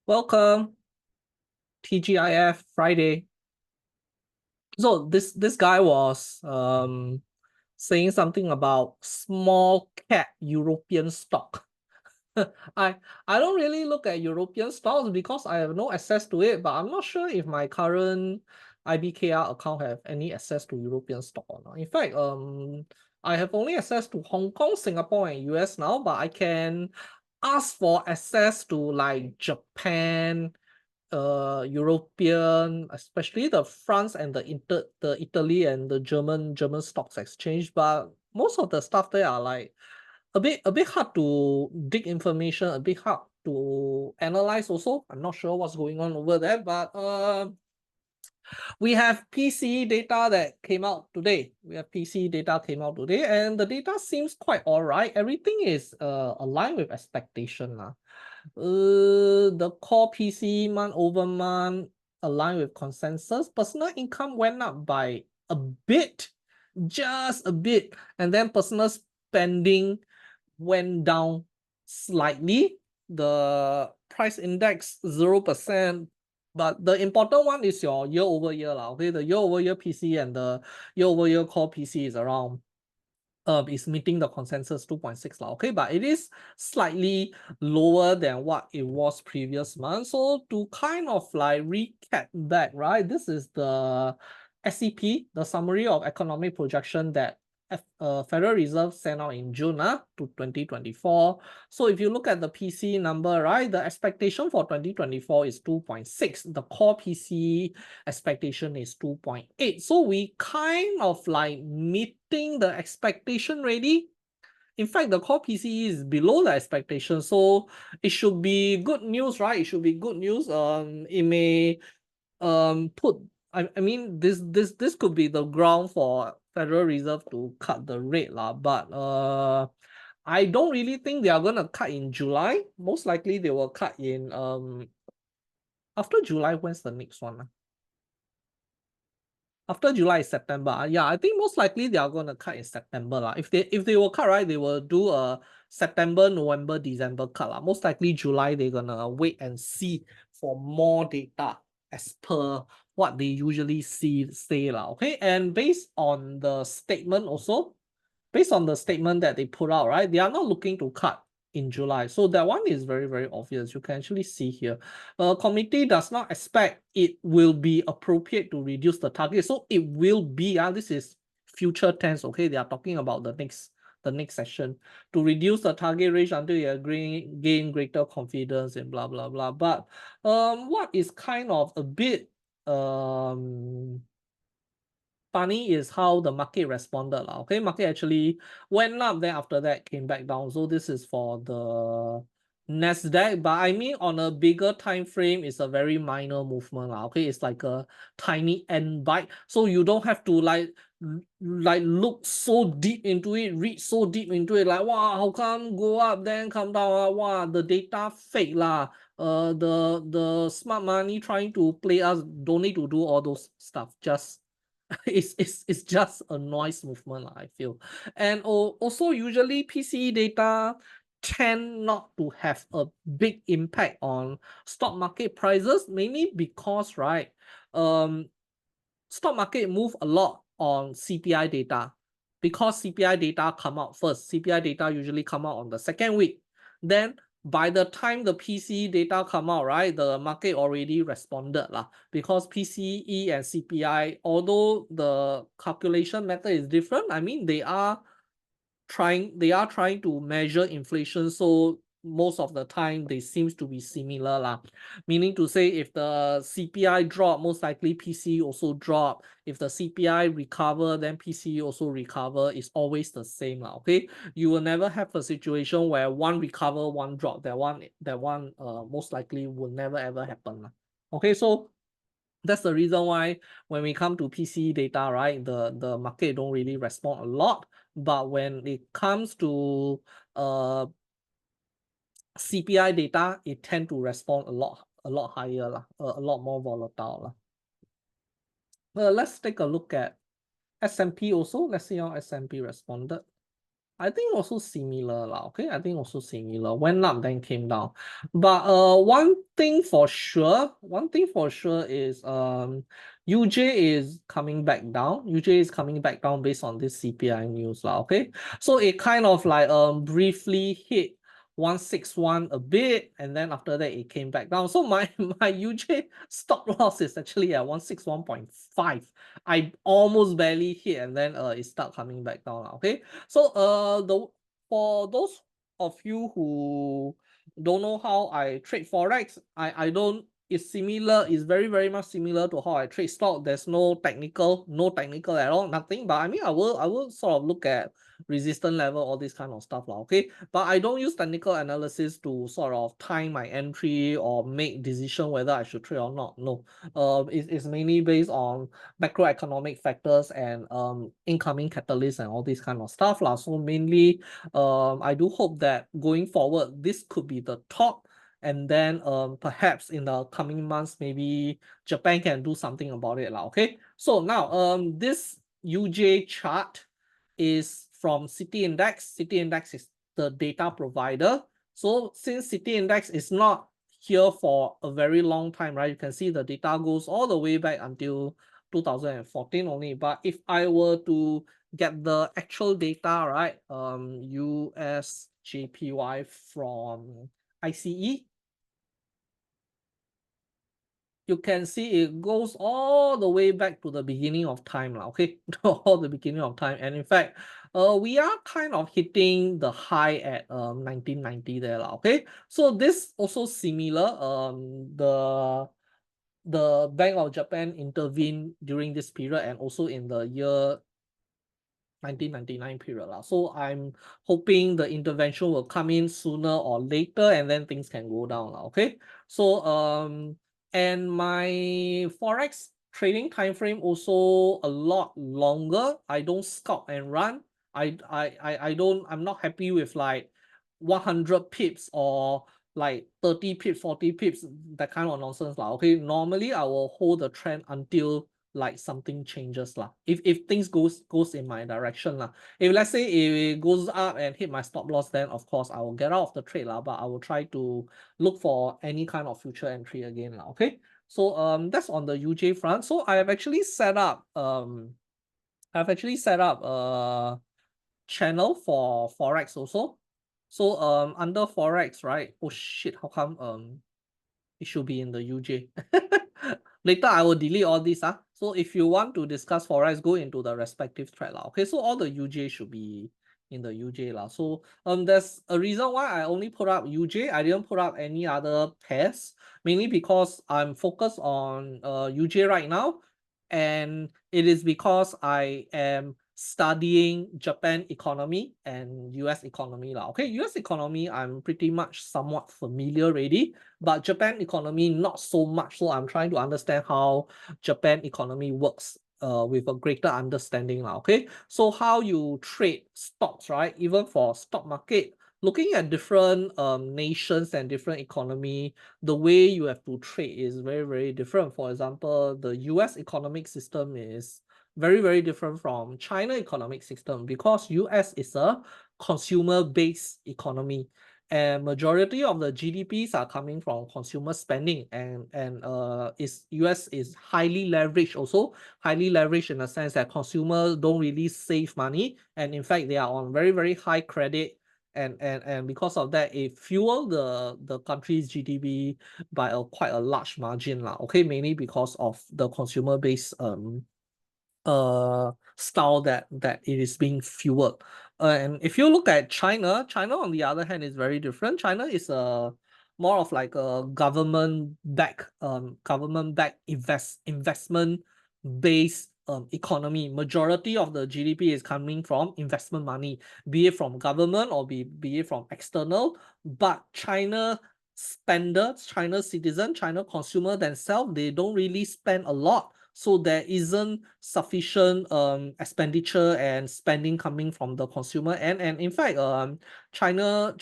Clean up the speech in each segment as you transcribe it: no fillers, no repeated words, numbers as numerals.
Welcome, TGIF Friday. So this guy was saying something about small cap European stock. I I don't really look at European stocks because I have no access to it, but I'm not sure if my current IBKR account have any access to European stock or not. In fact, I have only access to Hong Kong, Singapore, and US now, but I can ask for access to like Japan, European, especially the France and the Italy and the German stocks exchange, but most of the stuff there are like a bit hard to dig information, a bit hard to analyze also. I'm not sure what's going on over there, but we have PCE data that came out today. And the data seems quite all right. Everything is aligned with expectation. The core PCE month over month aligned with consensus. Personal income went up by a bit, just a bit, and then personal spending went down slightly. The price index 0%. But the important one is your year over year. Okay, the year over year PC and the year over year core PC is around is meeting the consensus 2.6 okay, but it is slightly lower than what it was previous month. So to kind of like recap back, right, this is the SEP, the summary of economic projection that Federal Reserve sent out in June to 2024. So if you look at the PC number, right, the expectation for 2024 is 2.6. The core PC expectation is 2.8. So we kind of like meeting the expectation already. In fact, the core PCE is below the expectation, so it should be good news, right? It should be good news. It may put. I mean, this could be the ground for Federal Reserve to cut the rate but I don't really think they are gonna cut in July. Most likely they will cut in after July. When's the next one? After July is September. Yeah, I think most likely they are going to cut in September. If they will cut, right, they will do a September, November, December cut. Most likely July, they're going to wait and see for more data as per what they usually say. Okay, and based on the statement also, based on the statement that they put out, right, they are not looking to cut in July. So that one is very, very obvious. You can actually see here. Committee does not expect it will be appropriate to reduce the target. So it will be, this is future tense, okay? They are talking about the next session to reduce the target range until you gain greater confidence and blah, blah, blah. But what is kind of a bit funny is how the market responded. Okay, market actually went up, then after that came back down. So this is for the Nasdaq, but I mean on a bigger time frame, it's a very minor movement. Okay, it's like a tiny end bite. So you don't have to like look so deep into it, read so deep into it, like wow, how come go up then come down? Wow, the data fake the smart money trying to play us, don't need to do all those stuff. Just it's just a noise movement, I feel. And also usually PCE data tend not to have a big impact on stock market prices, mainly because, right, stock market move a lot on CPI data. Because CPI data come out first. CPI data usually come out on the second week. Then by the time the PCE data come out, right, the market already responded because PCE and CPI, although the calculation method is different, I mean they are trying to measure inflation, so most of the time they seems to be similar meaning to say if the CPI drop, most likely PCE also drop. If the CPI recover, then PCE also recover. It's always the same okay. You will never have a situation where one recover, one drop. That one most likely will never ever happen okay. So that's the reason why when we come to PCE data, right, the market don't really respond a lot. But when it comes to CPI data, it tend to respond a lot higher a lot more volatile let's take a look at S&P also. Let's see how S&P responded. I think also similar lah. Okay, I think also similar. Went up then came down. But one thing for sure is UJ is coming back down. UJ is coming back down based on this CPI news lah. Okay, so it kind of like briefly hit 161 a bit, and then after that it came back down. So my UJ stop loss is actually at 161.5. I almost barely hit, and then it start coming back down. Okay, so for those of you who don't know how I trade forex, I don't. It's similar. It's very much similar to how I trade stock. There's no technical at all, nothing. But I mean, I will sort of look at resistance level, all this kind of stuff lah. Okay, but I don't use technical analysis to sort of time my entry or make decision whether I should trade or not. No, it's mainly based on macroeconomic factors and incoming catalysts and all this kind of stuff lah. So mainly, I do hope that going forward, this could be the top. And then perhaps in the coming months, maybe Japan can do something about it lah. Okay, so now this UJ chart is from City Index. City Index is the data provider. So since City Index is not here for a very long time, right? You can see the data goes all the way back until 2014 only. But if I were to get the actual data, right? US JPY from ICE, you can see it goes all the way back to the beginning of time, okay? All the beginning of time. And in fact, we are kind of hitting the high at 1990 there, okay? So this also similar. The Bank of Japan intervened during this period and also in the year 1999 period. So I'm hoping the intervention will come in sooner or later and then things can go down. Okay. So and my forex trading time frame also a lot longer. I don't scalp and run. I'm not happy with like 100 pips or like 30 pips, 40 pips, that kind of nonsense. Okay. Normally I will hold the trend until like something changes lah. If things goes in my direction lah. If let's say it goes up and hit my stop loss, then of course I will get out of the trade lah. But I will try to look for any kind of future entry again lah. Okay. So that's on the UJ front. So I have actually set up a channel for forex also. So under forex, right? Oh shit, how come it should be in the UJ. Later I will delete all this. So if you want to discuss forex, go into the respective thread. Okay, so all the UJ should be in the UJ. So there's a reason why I only put up UJ. I didn't put up any other pairs, mainly because I'm focused on UJ right now. And it is because I am studying Japan economy and US economy. Okay, US economy, I'm pretty much somewhat familiar already, but Japan economy, not so much. So I'm trying to understand how Japan economy works with a greater understanding. Okay, so how you trade stocks, right? Even for stock market, looking at different nations and different economy, the way you have to trade is very different. For example, the US economic system is very different from China economic system because US is a consumer-based economy. And majority of the GDPs are coming from consumer spending, and US is highly leveraged, also highly leveraged in the sense that consumers don't really save money, and in fact they are on very high credit, and because of that it fuel the country's GDP by quite a large margin okay, mainly because of the consumer base style that it is being fueled. And if you look at China on the other hand is very different. China is a more of like a government-backed investment based economy. Majority of the GDP is coming from investment money, be it from government or be it from external. But China spenders, China citizen, China consumer themselves, they don't really spend a lot so there isn't sufficient expenditure and spending coming from the consumer end. And in fact, China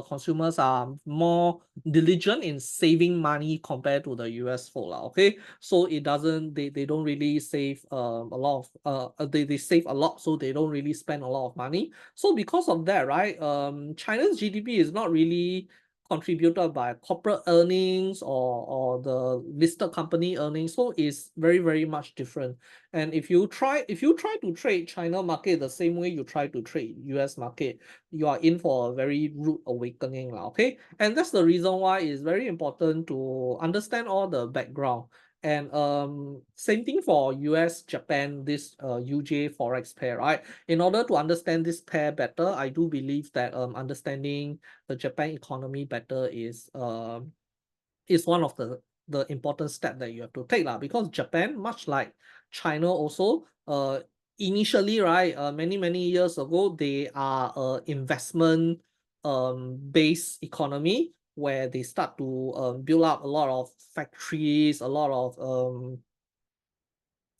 consumers are more diligent in saving money compared to the US folk, okay? So it doesn't, they don't really save a lot of they save a lot, so they don't really spend a lot of money. So because of that, right, China's GDP is not really contributed by corporate earnings or the listed company earnings, so it's very much different. And if you try to trade China market the same way you try to trade US market, you are in for a very rude awakening, okay? And that's the reason why it's very important to understand all the background. And same thing for US, Japan, this UJ Forex pair, right? In order to understand this pair better, I do believe that understanding the Japan economy better is one of the important step that you have to take, because Japan, much like China also, initially, right, many years ago, they are a investment based economy where they start to build up a lot of factories, a lot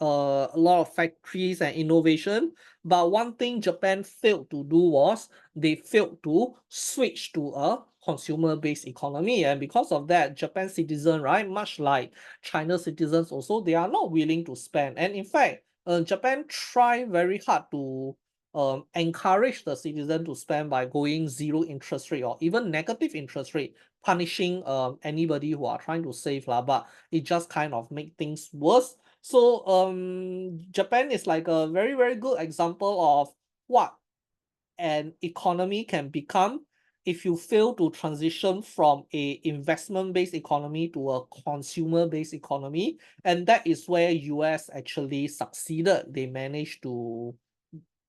of factories and innovation. But one thing Japan failed to do was they failed to switch to a consumer-based economy. And because of that, Japan citizens, right, much like China citizens also, they are not willing to spend. And in fact, Japan try very hard to encourage the citizen to spend by going zero interest rate or even negative interest rate, punishing anybody who are trying to save, but it just kind of make things worse. So Japan is like a very good example of what an economy can become if you fail to transition from a investment-based economy to a consumer-based economy. And that is where US actually succeeded. They managed to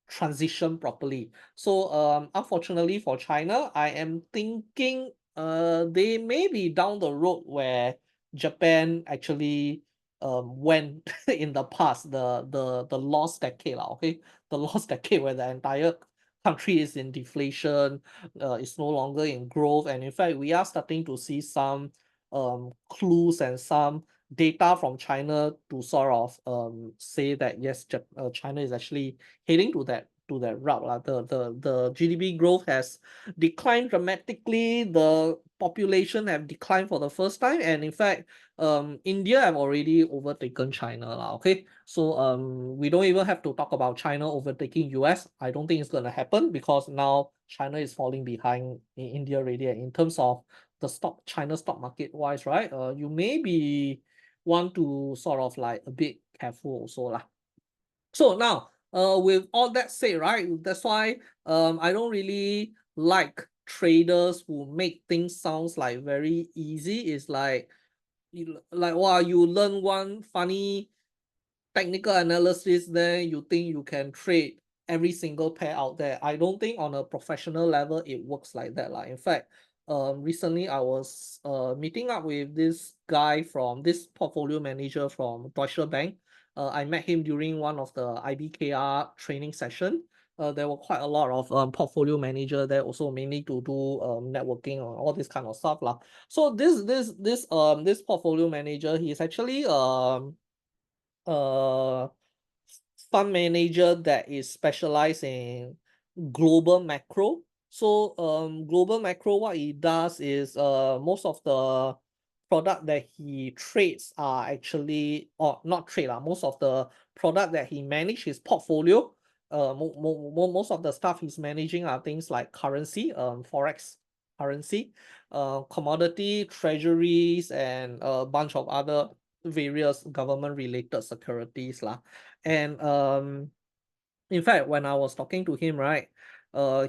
transition properly. So unfortunately for China, I am thinking they may be down the road where Japan actually went in the past, the lost decade, okay? The lost decade where the entire country is in deflation, it's no longer in growth. And in fact, we are starting to see some clues and some data from China to sort of say that yes, China is actually heading to that route. The GDP growth has declined dramatically. The population have declined for the first time, and in fact, India have already overtaken China, okay? So we don't even have to talk about China overtaking US. I don't think it's gonna happen because now China is falling behind in India already in terms of the China stock market wise, right? You may be want to sort of like a bit careful also lah. So now, with all that said, right, that's why I don't really like traders who make things sounds like very easy. It's like wow, you learn one funny technical analysis, then you think you can trade every single pair out there. I don't think on a professional level it works like that. In fact, recently I was meeting up with this guy from this portfolio manager from Deutsche Bank. I met him during one of the IBKR training session. There were quite a lot of portfolio manager there also, mainly to do networking or all this kind of stuff lah. So this portfolio manager, he is actually uh fund manager that is specialized in global macro. So global macro, what he does is most of the product that he trades are actually, or not trade, most of the product that he manage his portfolio, most of the stuff he's managing are things like currency, forex currency, commodity, treasuries, and a bunch of other various government related securities lah. And in fact, when I was talking to him, right,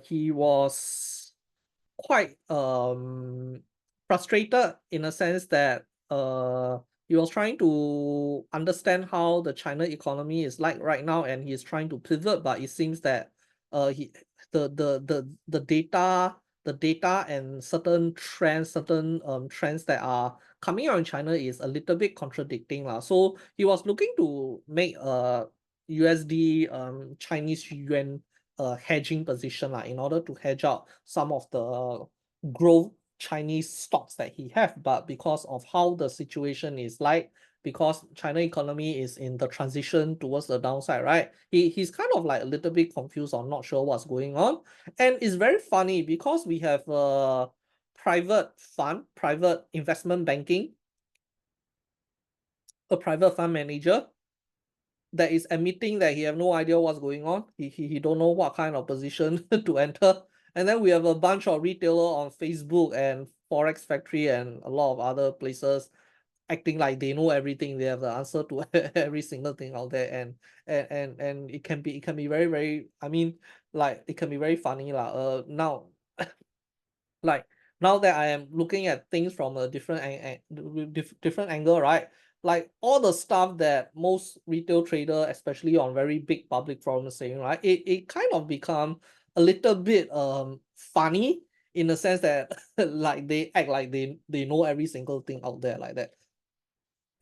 he was quite frustrated in a sense that he was trying to understand how the China economy is like right now, and he's trying to pivot, but it seems that he the data and certain trends that are coming out in China is a little bit contradicting lah. So he was looking to make a USD Chinese yuan hedging position in order to hedge out some of the growth Chinese stocks that he have. But because of how the situation is like, because China economy is in the transition towards the downside, right? He's kind of like a little bit confused or not sure what's going on. And it's very funny because we have a private fund, private investment banking, a private fund manager that is admitting that he have no idea what's going on. He don't know what kind of position to enter. And then we have a bunch of retailer on Facebook and Forex Factory and a lot of other places acting like they know everything. They have the answer to every single thing out there. And it can be very, very, I mean, like it can be very funny. Now like now that I am looking at things from a different angle, right? Like all the stuff that most retail trader, especially on very big public forums saying, right? It kind of become a little bit funny in the sense that like they act like they know every single thing out there like that.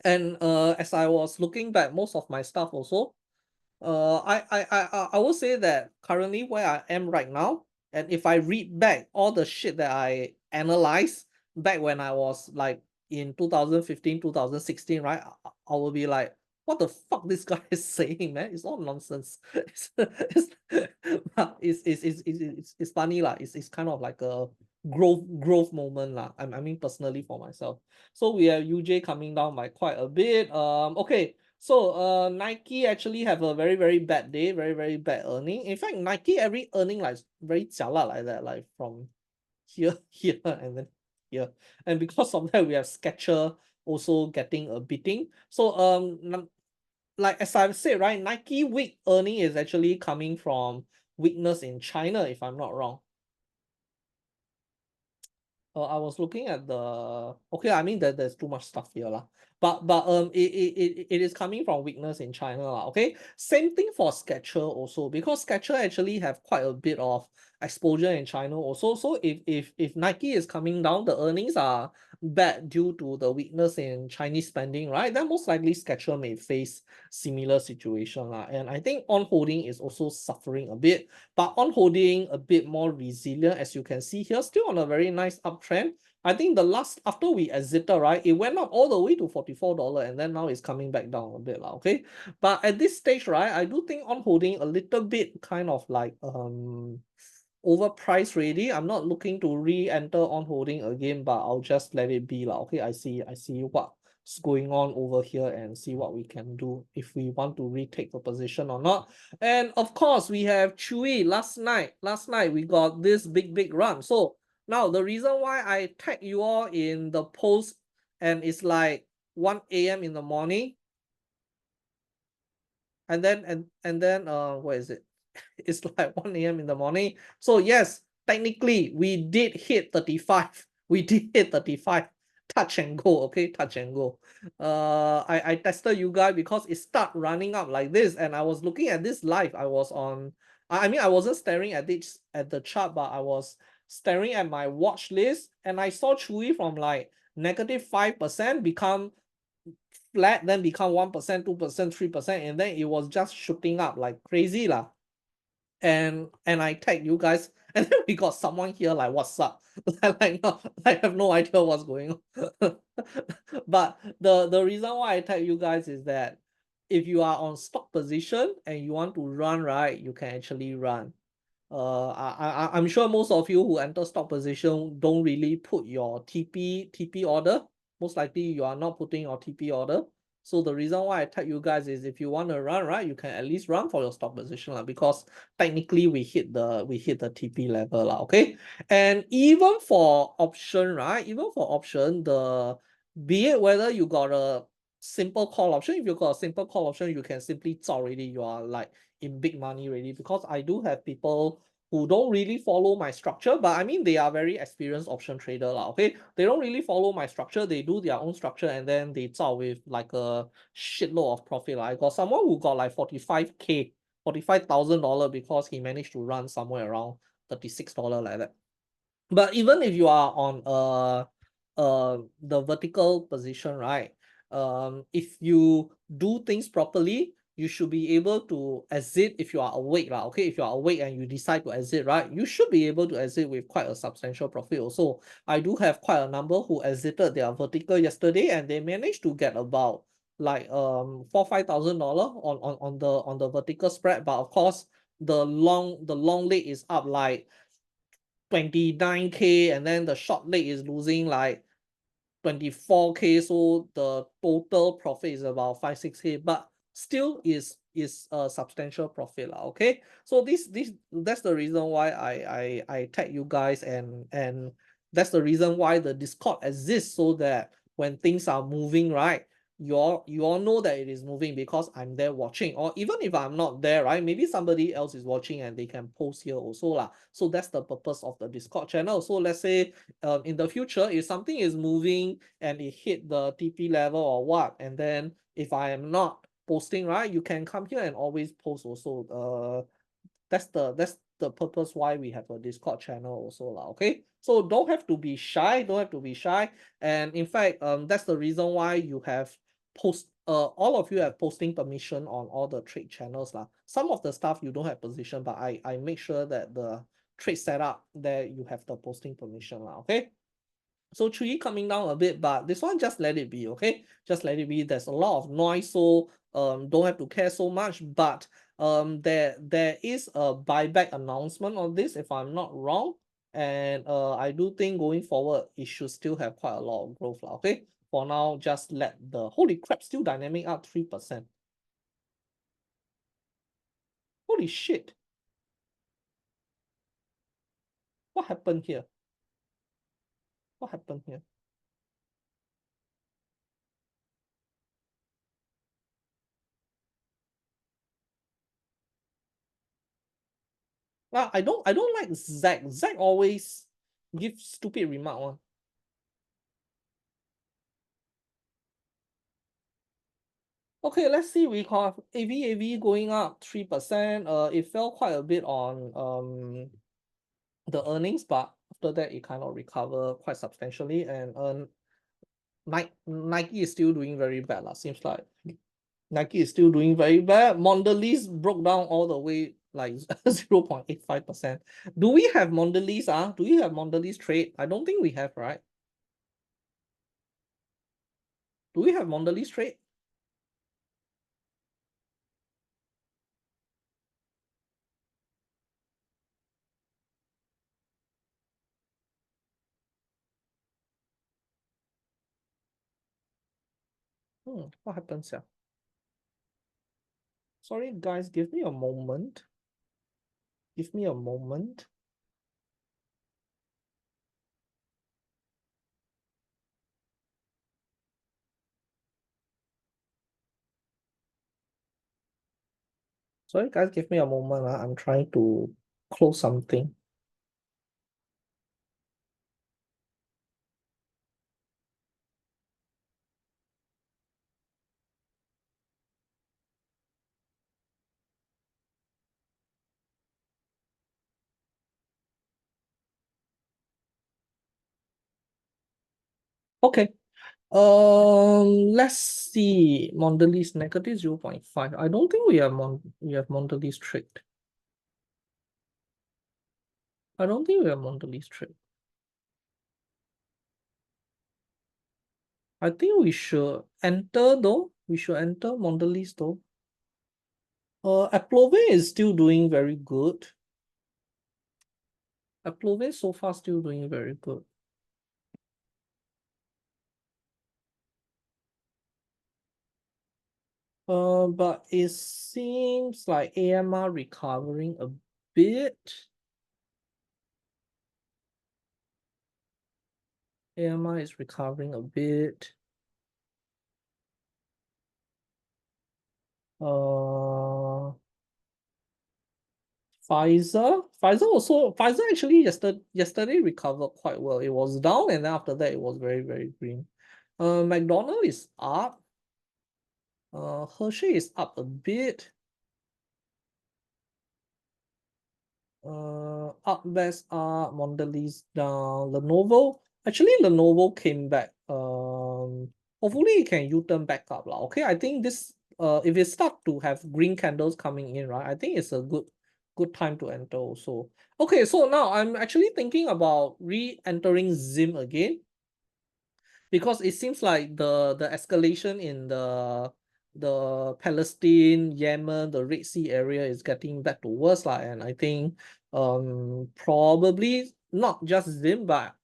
And as I was looking back, most of my stuff also, I will say that currently where I am right now, and if I read back all the shit that I analyzed back when I was like in 2015, 2016, right? I will be like, what the fuck this guy is saying, man? It's all nonsense. It's funny lah. It's kind of like a growth moment lah. I mean personally for myself. So we have UJ coming down by quite a bit. Okay. So Nike actually have a very, very bad day, very, very bad earning. In fact, Nike every earning like very jialat like that, like from here, here, and then here. And because of that, we have Skechers also getting a beating. So like as I've said, right, Nike weak earning is actually coming from weakness in China, if I'm not wrong. I was looking at the okay. I mean that there's too much stuff here lah. But it is coming from weakness in China lah. Okay, same thing for Skechers also because Skechers actually have quite a bit of exposure in China also. So if Nike is coming down, the earnings are bad due to the weakness in Chinese spending, right? Then most likely Skechers may face similar situation lah. And I think On Holding is also suffering a bit. But On Holding a bit more resilient, as you can see here, still on a very nice uptrend. I think the last, after we exited, right, it went up all the way to $44 and then now it's coming back down a bit, okay? But at this stage, right, I do think On Holding a little bit kind of like overpriced already. I'm not looking to re-enter On Holding again, but I'll just let it be, okay? I see what's going on over here and see what we can do if we want to retake the position or not. And of course, we have Chewy last night. Last night, we got this big run. So now the reason why I tag you all in the post and it's like 1 a.m. in the morning. And then what is it? It's like 1 a.m. in the morning. So yes, technically we did hit 35. We did hit 35. Touch and go, okay? Touch and go. I tested you guys because it started running up like this, and I was looking at this live. I was on. I mean, I wasn't staring at this at the chart, but I was staring at my watch list, and I saw Chewy from like -5% become flat, then become 1%, 2%, 3%, and then it was just shooting up like crazy lah. And I tagged you guys, and then we got someone here like, what's up? Like, no, I have no idea what's going on. But the reason why I tag you guys is that if you are on stock position and you want to run, right, you can actually run. I'm sure most of you who enter stock position don't really put your TP order. Most likely you are not putting your TP order. So the reason why I tag you guys is if you want to run, right, you can at least run for your stock position because technically we hit the TP level okay? And even for option, right, the be it whether you got a simple call option, if you got a simple call option, you can simply zao already. You are like in big money already because I do have people who don't really follow my structure, but I mean they are very experienced option trader okay? They don't really follow my structure, they do their own structure and then they zao with like a shitload of profit. I got someone who got like 45K, $45,000 because he managed to run somewhere around $36 like that. But even if you are on the vertical position, right? If you do things properly, you should be able to exit if you are awake okay? If you are awake and you decide to exit, right, you should be able to exit with quite a substantial profit also. I do have quite a number who exited their vertical yesterday and they managed to get about like $4,000-5,000 on the vertical spread, but of course the long leg is up like 29K, and then the short leg is losing like 24K, so the total profit is about 5-6K, but still is a substantial profit lah. Okay, so this that's the reason why I tag you guys, and that's the reason why the Discord exists, so that when things are moving, right, you all know that it is moving because I'm there watching, or even if I'm not there, right, maybe somebody else is watching and they can post here also lah. So that's the purpose of the Discord channel. So let's say in the future, if something is moving and it hit the TP level or what, and then if I am not posting, right, you can come here and always post also. That's the purpose why we have a Discord channel also lah. Okay, so don't have to be shy, and in fact, that's the reason why you have all of you have posting permission on all the trade channels lah. Some of the stuff you don't have position, but I make sure that the trade setup there you have the posting permission lah. Okay, so Chui coming down a bit, but this one just let it be. Okay, just let it be. There's a lot of noise, so don't have to care so much, but there is a buyback announcement on this, if I'm not wrong, and I do think going forward it should still have quite a lot of growth lah. Okay, for now just let the holy crap, still dynamic up 3%. Holy shit, what happened here? What happened here? I don't like Zach. Zach always give stupid remark one. Okay, let's see. We have AV going up 3%. It fell quite a bit on the earnings, but after that it kind of recover quite substantially. And Nike is still doing very bad lah. Seems like Nike is still doing very bad. Mondelez broke down all the way like 0.85%. Do we have Mondelez? Do we have Mondelez trade? I don't think we have, right? Do we have Mondelez trade? What happens here? Sorry, guys, give me a moment. Give me a moment. Sorry, guys, give me a moment. I'm trying to close something. Okay. Let's see. Mondelez negative 0.5. I don't think we have Mondelez trade. I don't think we have Mondelez trade. I think we should enter though. We should enter Mondelez though. Aplove is still doing very good. Aplove so far still doing very good. But it seems like AMR recovering a bit. AMR is recovering a bit. Pfizer actually yesterday recovered quite well. It was down, and then after that it was very, very green. McDonald is up. Hershey is up a bit. Up, best up, Mondelez down. Lenovo came back. Hopefully it can U-turn back up lah. Okay, I think this if it start to have green candles coming in, right, I think it's a good time to enter also. Okay, so now I'm actually thinking about re-entering Zim again. because it seems like the escalation in the Palestine, Yemen, the Red Sea area is getting back to worse lah. And I think probably not just Zim, but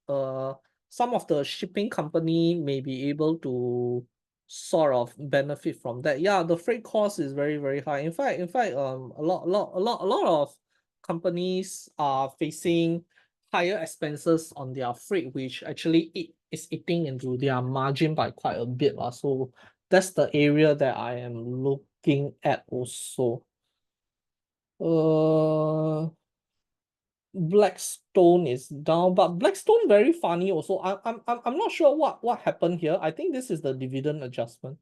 some of the shipping company may be able to sort of benefit from that. Yeah, the freight cost is very, very high. In fact, a lot of companies are facing higher expenses on their freight, which actually is eating into their margin by quite a bit. So that's the area that I am looking at also. Blackstone is down, but Blackstone very funny also. I'm not sure what happened here. I think this is the dividend adjustment.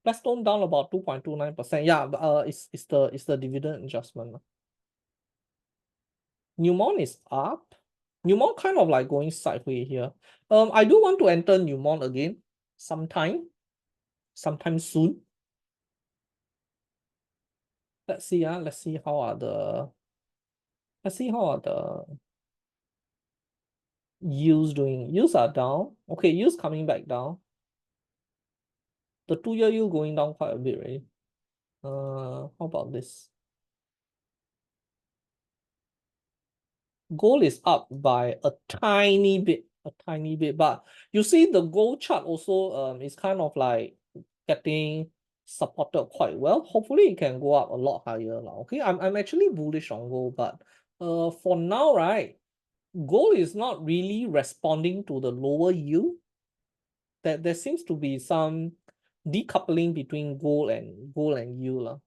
Blackstone down about 2.29%. Yeah, it's the dividend adjustment. Newmont is up. Newmont kind of like going sideways here. I do want to enter Newmont again sometime soon. Let's see how are the yields doing. Yields are down. Okay, yields coming back down. The 2-year yield going down quite a bit, right? How about this? Gold is up by a tiny bit, but you see the gold chart also is kind of like getting supported quite well. Hopefully it can go up a lot higher now. Okay, I'm actually bullish on gold, but for now, right, gold is not really responding to the lower yield. There seems to be some decoupling between gold and yield.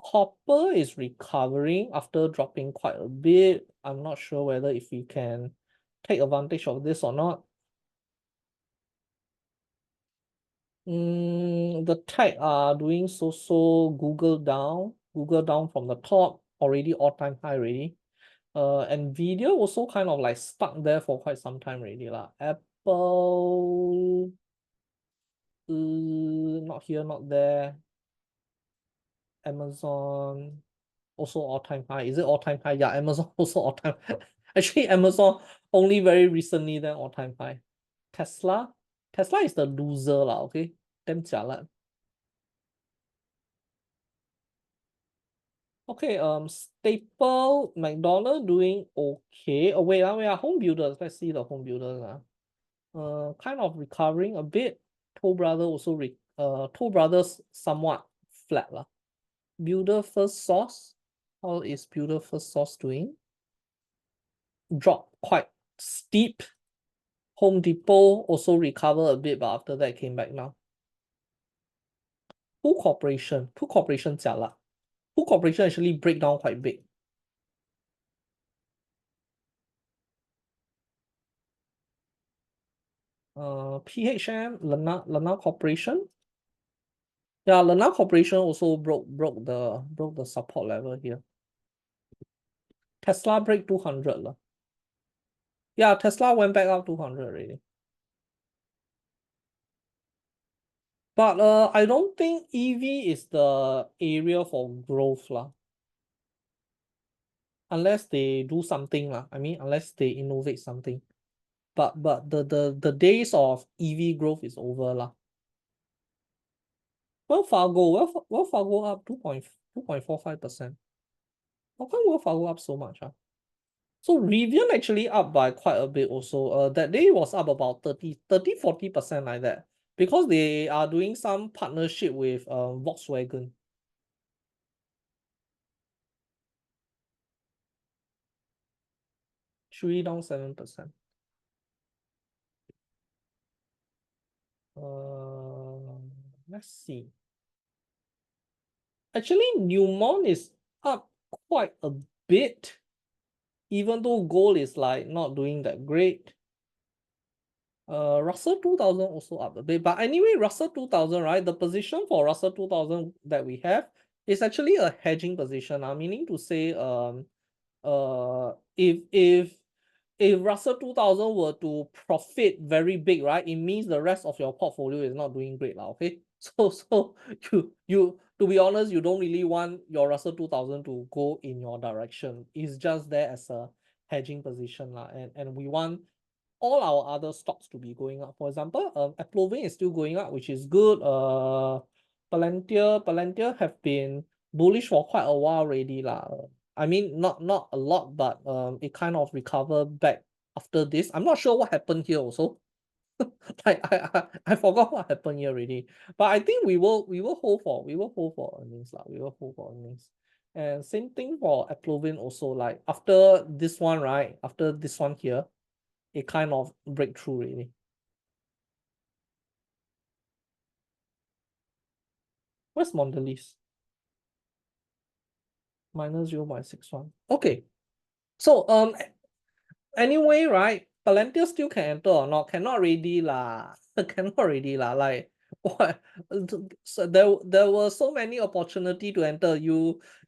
Copper is recovering after dropping quite a bit. I'm not sure whether if we can take advantage of this or not. The tech are doing so. Google down from the top, already all-time high already. Nvidia also kind of like stuck there for quite some time already lah. Apple, not here, not there. Amazon also all-time high. Is it all-time high? Yeah, Amazon also all-time high. Actually, Amazon only very recently then all-time high. Tesla is the loser lah, okay? Damn jialat. Okay, Staple, McDonald doing okay. Oh, wait, home builders. Let's see the home builders. Kind of recovering a bit. Toll Brothers somewhat flat lah. Builder First Source. How is Builder First Source doing? Drop quite steep. Home Depot also recover a bit, but after that came back now. Pooh Corporation jialat. Pooh Corporation actually break down quite big. PHM, Lana Corporation. Yeah, Lana Corporation also broke the support level here. Tesla break 200 lah. Yeah, Tesla went back up 200 already. But I don't think EV is the area for growth lah. Unless they do something lah. I mean, unless they innovate something. But the days of EV growth is over lah. Wells Fargo up 2.45%. How come Wells Fargo up so much? So Rivian actually up by quite a bit also. That day was up about 40% like that. Because they are doing some partnership with Volkswagen. Chewy down 7%. Let's see. Actually, Newmont is up quite a bit, even though gold is like not doing that great. Russell 2000 also up a bit, but anyway, Russell 2000, right? The position for Russell 2000 that we have is actually a hedging position. Meaning to say, if Russell 2000 were to profit very big, right, it means the rest of your portfolio is not doing great, okay? So you to be honest, you don't really want your Russell 2000 to go in your direction. It's just there as a hedging position, and we want all our other stocks to be going up. For example, Applovin is still going up, which is good. Palantir have been bullish for quite a while already lah. I mean, not a lot, but it kind of recovered back after this. I'm not sure what happened here also. I forgot what happened here already. But I think we will hold for earnings lah. We will hold for earnings. And same thing for Applovin also. Like after this one, right? After this one here, it kind of breakthrough really. Where's Mondelez? Minus 0.61. Okay. So anyway, right? Palantir still can enter or not? Cannot really lah. Cannot really lah. Like what? So there were so many opportunity to enter.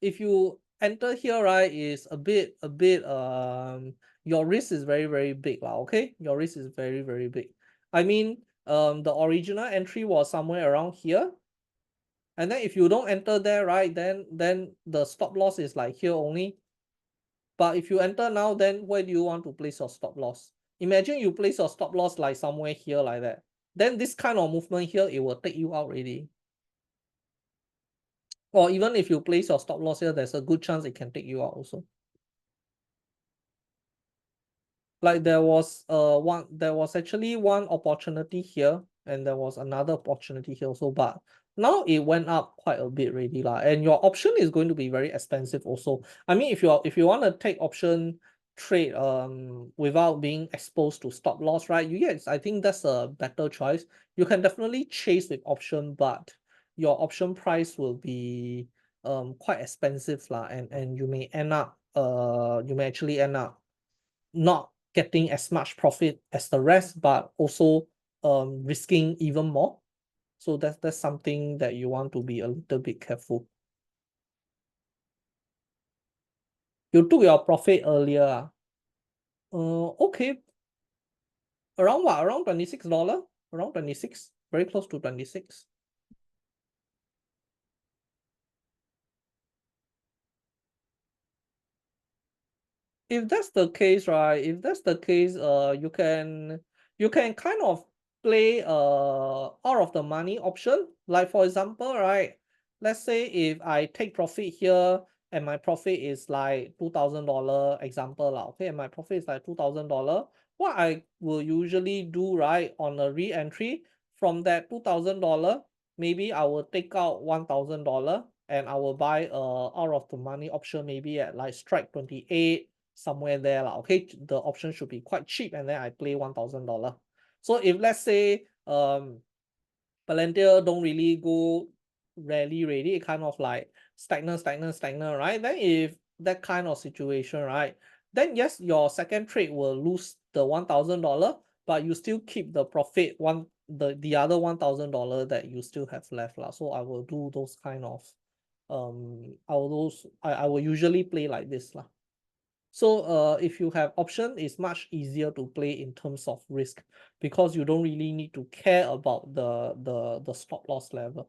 If you enter here, right, is a bit your risk is very big lah. Okay, your risk is very big. I mean, the original entry was somewhere around here. And then if you don't enter there, right, then the stop loss is like here only. But if you enter now, then where do you want to place your stop loss? Imagine you place your stop loss like somewhere here like that. Then this kind of movement here, it will take you out already. Or even if you place your stop loss here, there's a good chance it can take you out also. Like there was actually one opportunity here, and there was another opportunity here also, but now it went up quite a bit already lah. And your option is going to be very expensive also. I mean, if you want to take option trade without being exposed to stop loss, right? Yes, I think that's a better choice. You can definitely chase with option, but your option price will be quite expensive lah, and you may actually end up not getting as much profit as the rest, but also risking even more. So that's something that you want to be a little bit careful. You took your profit earlier. Okay. Around what? Around $26? Around 26? Very close to 26. If that's the case, right? If that's the case, you can kind of play out of the money option. Like for example, right? Let's say if I take profit here and my profit is like $2,000 example lah. Okay, and my profit is like $2,000. What I will usually do, right, on a re-entry from that $2,000, maybe I will take out $1,000 and I will buy out of the money option maybe at like strike 28 somewhere there lah. Okay, the option should be quite cheap, and then I play $1,000. So if let's say Palantir don't really go rally ready, it kind of like stagnant, right? Then if that kind of situation, right, then yes, your second trade will lose the $1,000, but you still keep the profit the other $1,000 that you still have left lah. So I will do those kind of I will usually play like this lah. So if you have option, it's much easier to play in terms of risk because you don't really need to care about the stop loss level.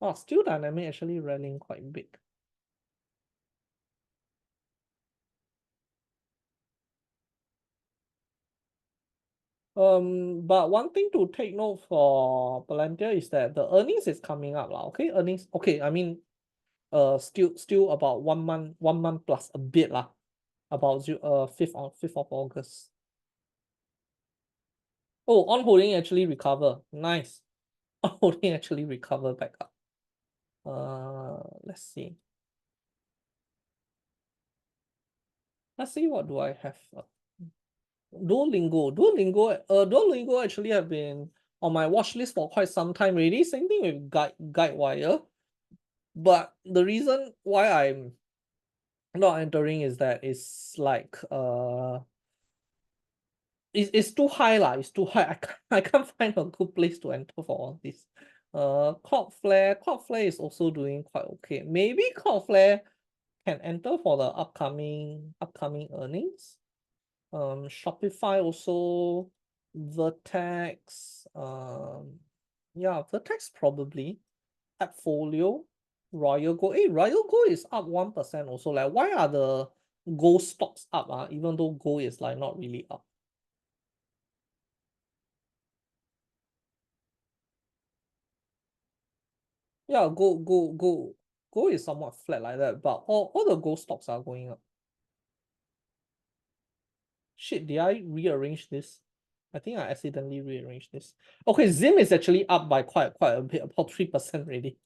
Oh, Steel Dynamic actually rallying quite big. But one thing to take note for Palantir is that the earnings is coming up lah. Okay, earnings. Okay, I mean, still about 1 month plus a bit lah. About 5th of August. Oh, on holding actually recover. Nice. On holding actually recover back up. Let's see. Let's see what do I have. Duolingo actually have been on my watch list for quite some time already. Same thing with Guidewire. But the reason why I'm not entering is that it's like it's too high lah. It's too high. I can't find a good place to enter for all this. Cloudflare is also doing quite okay. Maybe Cloudflare can enter for the upcoming earnings. Shopify also, Vertex, yeah, Vertex probably, Appfolio, Royal Gold. Hey, Royal Gold is up 1% also. Like, why are the gold stocks up? Even though gold is like not really up. Yeah, gold is somewhat flat like that, but all the gold stocks are going up. Shit, did I rearrange this? I think I accidentally rearranged this. Okay, Zim is actually up by quite a bit, about 3% already.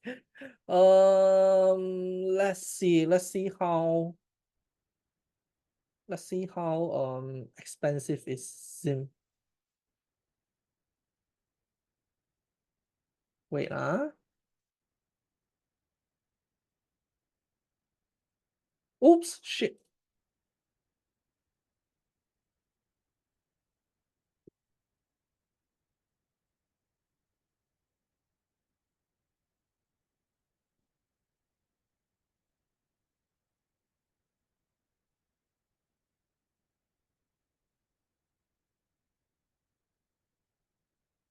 Let's see how expensive is Zim. Wait, oops, shit.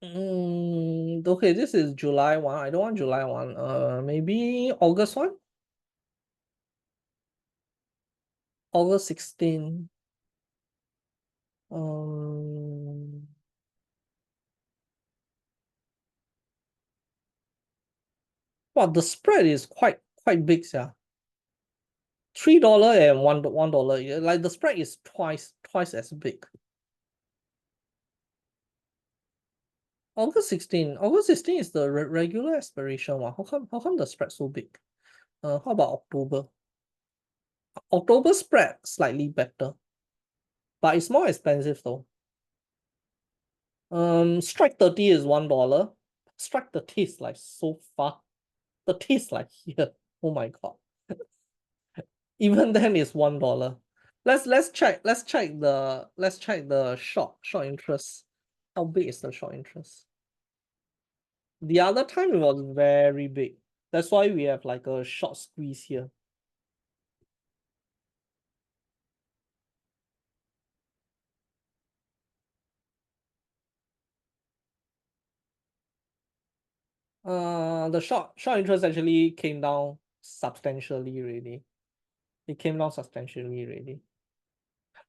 Okay, this is July 1. I don't want July 1. Maybe August 1? August 16. Um, well, the spread is quite big, yeah. $3 and $1. Yeah, like the spread is twice as big. August 16 is the regular expiration one. How come the spread so big? How about October? October spread slightly better, but it's more expensive though. Strike 30 is $1. Strike 30 is like so far. 30 is like here. Oh my god. Even then it's $1. Let's check the short interest. How big is the short interest? The other time it was very big. That's why we have like a short squeeze here. The short interest actually came down substantially already. It came down substantially already.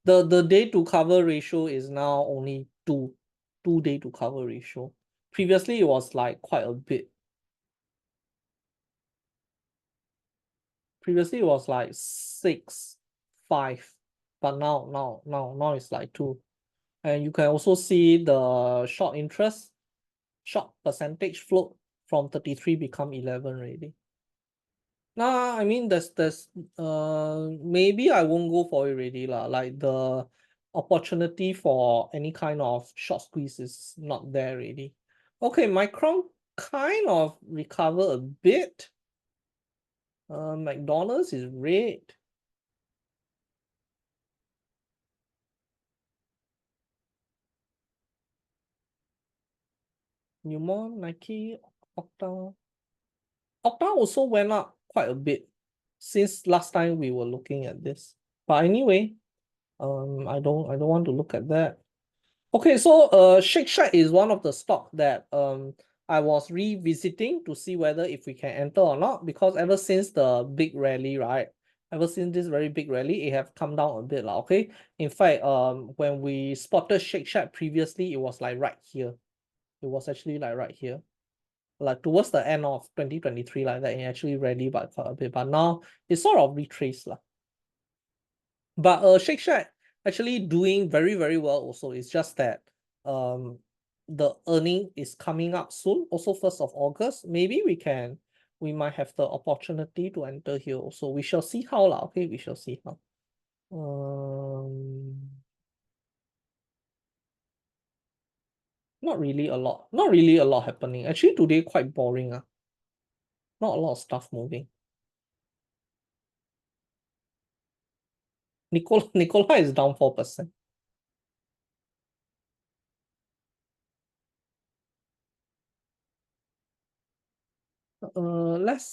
The day to cover ratio is now only two day to cover ratio. Previously it was like quite a bit. Previously it was like 6, 5, but now it's like 2. And you can also see the short percentage float from 33 become 11 already. Nah, I mean there's maybe I won't go for it already lah. Like the opportunity for any kind of short squeeze is not there already. Okay, Micron kind of recover a bit. McDonald's is red. Newmont, Nike, Okta. Okta also went up quite a bit since last time we were looking at this. But anyway, I don't want to look at that. Okay, so Shake Shack is one of the stock that I was revisiting to see whether if we can enter or not, because ever since the big rally, right? Ever since this very big rally, it have come down a bit lah. Okay. In fact, when we spotted Shake Shack previously, it was like right here. It was actually like right here. Like towards the end of 2023, like that, it actually rallied by quite a bit. But now it's sort of retraced lah. But Shake Shack actually doing very, very well also. It's just that um the earning is coming up soon, also 1st of August. Maybe we might have the opportunity to enter here also. We shall see how lah. Okay, we shall see how. Um not really a lot happening. Actually today quite boring. Not a lot of stuff moving. Nicola is down 4%. Let's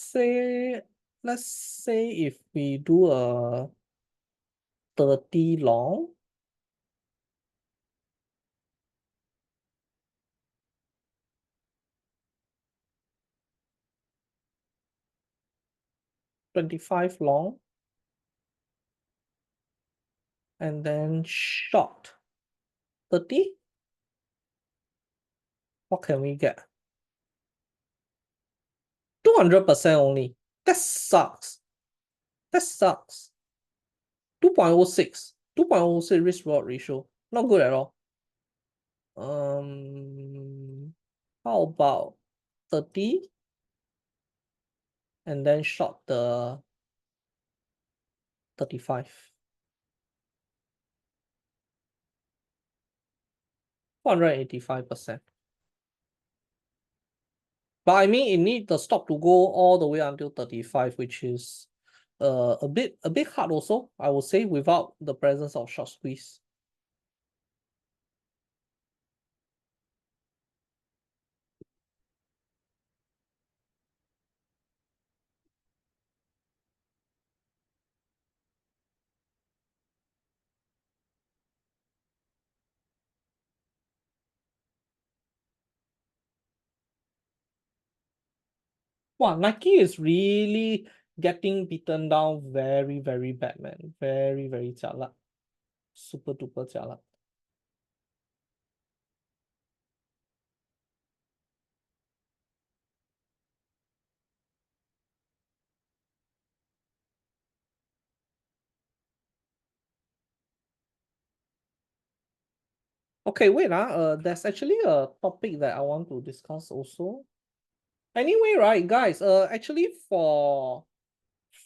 say if we do a 30 long, 25 long. And then short 30. What can we get? 200% only. That sucks. That sucks. 2.06. 2.06 risk reward ratio. Not good at all. How about 30? And then short the 35. 485%. But I mean, it need the stock to go all the way until 35, which is a bit hard also, I would say, without the presence of short squeeze. Wow, Nike is really getting beaten down very, very bad, man. Very, very jialat. Super duper jialat. Okay, wait, there's actually a topic that I want to discuss also. Anyway, right, guys, actually for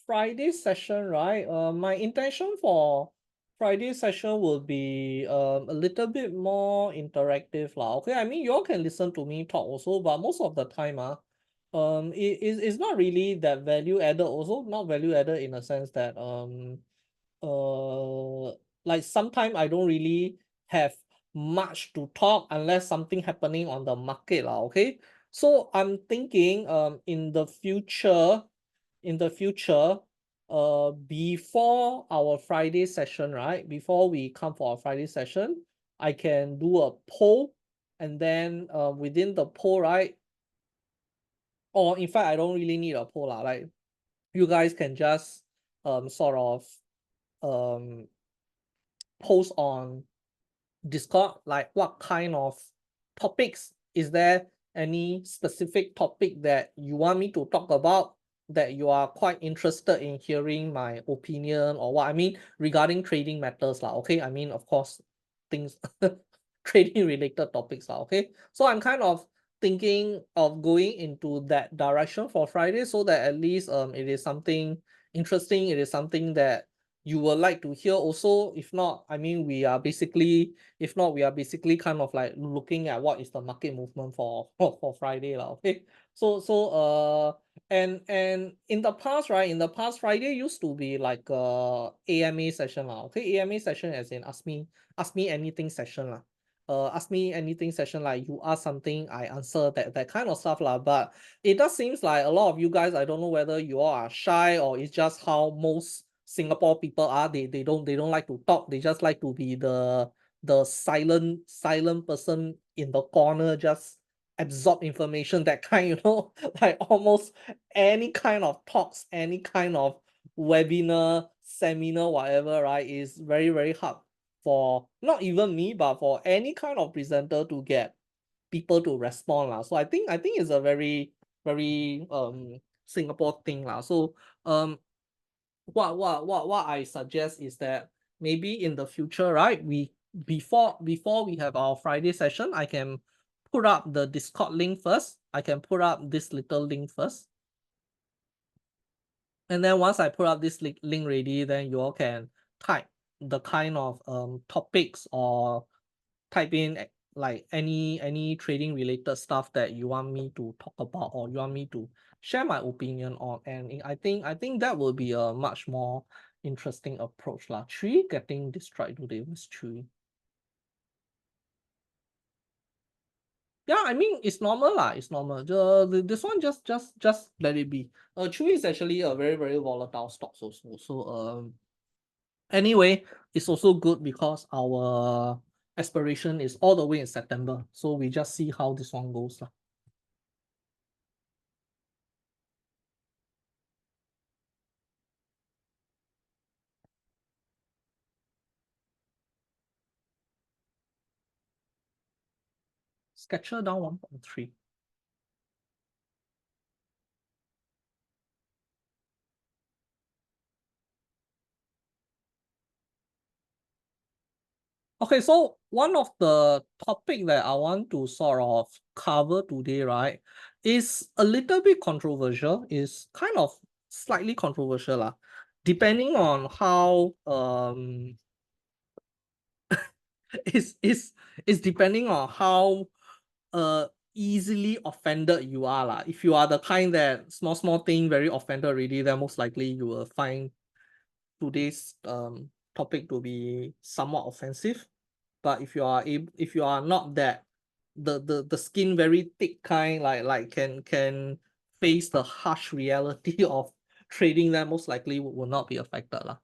Friday session, right, my intention for Friday session will be a little bit more interactive lah. Okay, I mean, you all can listen to me talk also, but most of the time, it's not really that value added also, not value added in a sense that, like sometimes I don't really have much to talk unless something happening on the market lah, okay? So I'm thinking in the future, before our Friday session, right? Before we come for our Friday session, I can do a poll, and then within the poll, right? Or in fact, I don't really need a poll lah. Like you guys can just sort of post on Discord, like what kind of topics, is there any specific topic that you want me to talk about, that you are quite interested in hearing my opinion or what? I mean, regarding trading matters lah, okay? I mean, of course, things trading related topics lah, okay? So I'm kind of thinking of going into that direction for Friday, so that at least it is something interesting, it is something that you would like to hear also. If not, I mean, we are basically kind of like looking at what is the market movement for Friday lah, okay? And in the past, right, Friday used to be like AMA session lah, okay? AMA session as in ask me anything session lah. Ask me anything session, like you ask something, I answer, that kind of stuff lah. But it does seems like a lot of you guys, I don't know whether you all are shy or it's just how most Singapore people are. They don't like to talk. They just like to be the silent person in the corner, just absorb information, that kind, you know. Like almost any kind of talks, any kind of webinar, seminar, whatever, right, is very, very hard for not even me, but for any kind of presenter to get people to respond lah. So I think it's a very, very Singapore thing lah. So what I suggest is that maybe in the future, right, we before we have our Friday session, I can put up the Discord link first. I can put up this little link first. And then once I put up this link ready, then you all can type the kind of topics, or type in like any trading related stuff that you want me to talk about, or you want me to share my opinion on. And I think that will be a much more interesting approach lah. Chui getting destroyed today, Miss Chui. Yeah, I mean, it's normal lah. It's normal. This one just let it be. Chui is actually a very, very volatile stock also. So anyway, it's also good because our expiration is all the way in September. So we just see how this one goes. 。Sketcher down 1.3. Okay, so one of the topic that I want to sort of cover today, right, is a little bit controversial, is kind of slightly controversial lah, depending on how is depending on how easily offended you are lah. If you are the kind that small thing very offended already, then most likely you will find today's topic to be somewhat offensive. But if you are not that the skin very thick kind, like can face the harsh reality of trading, then most likely will not be affected lah.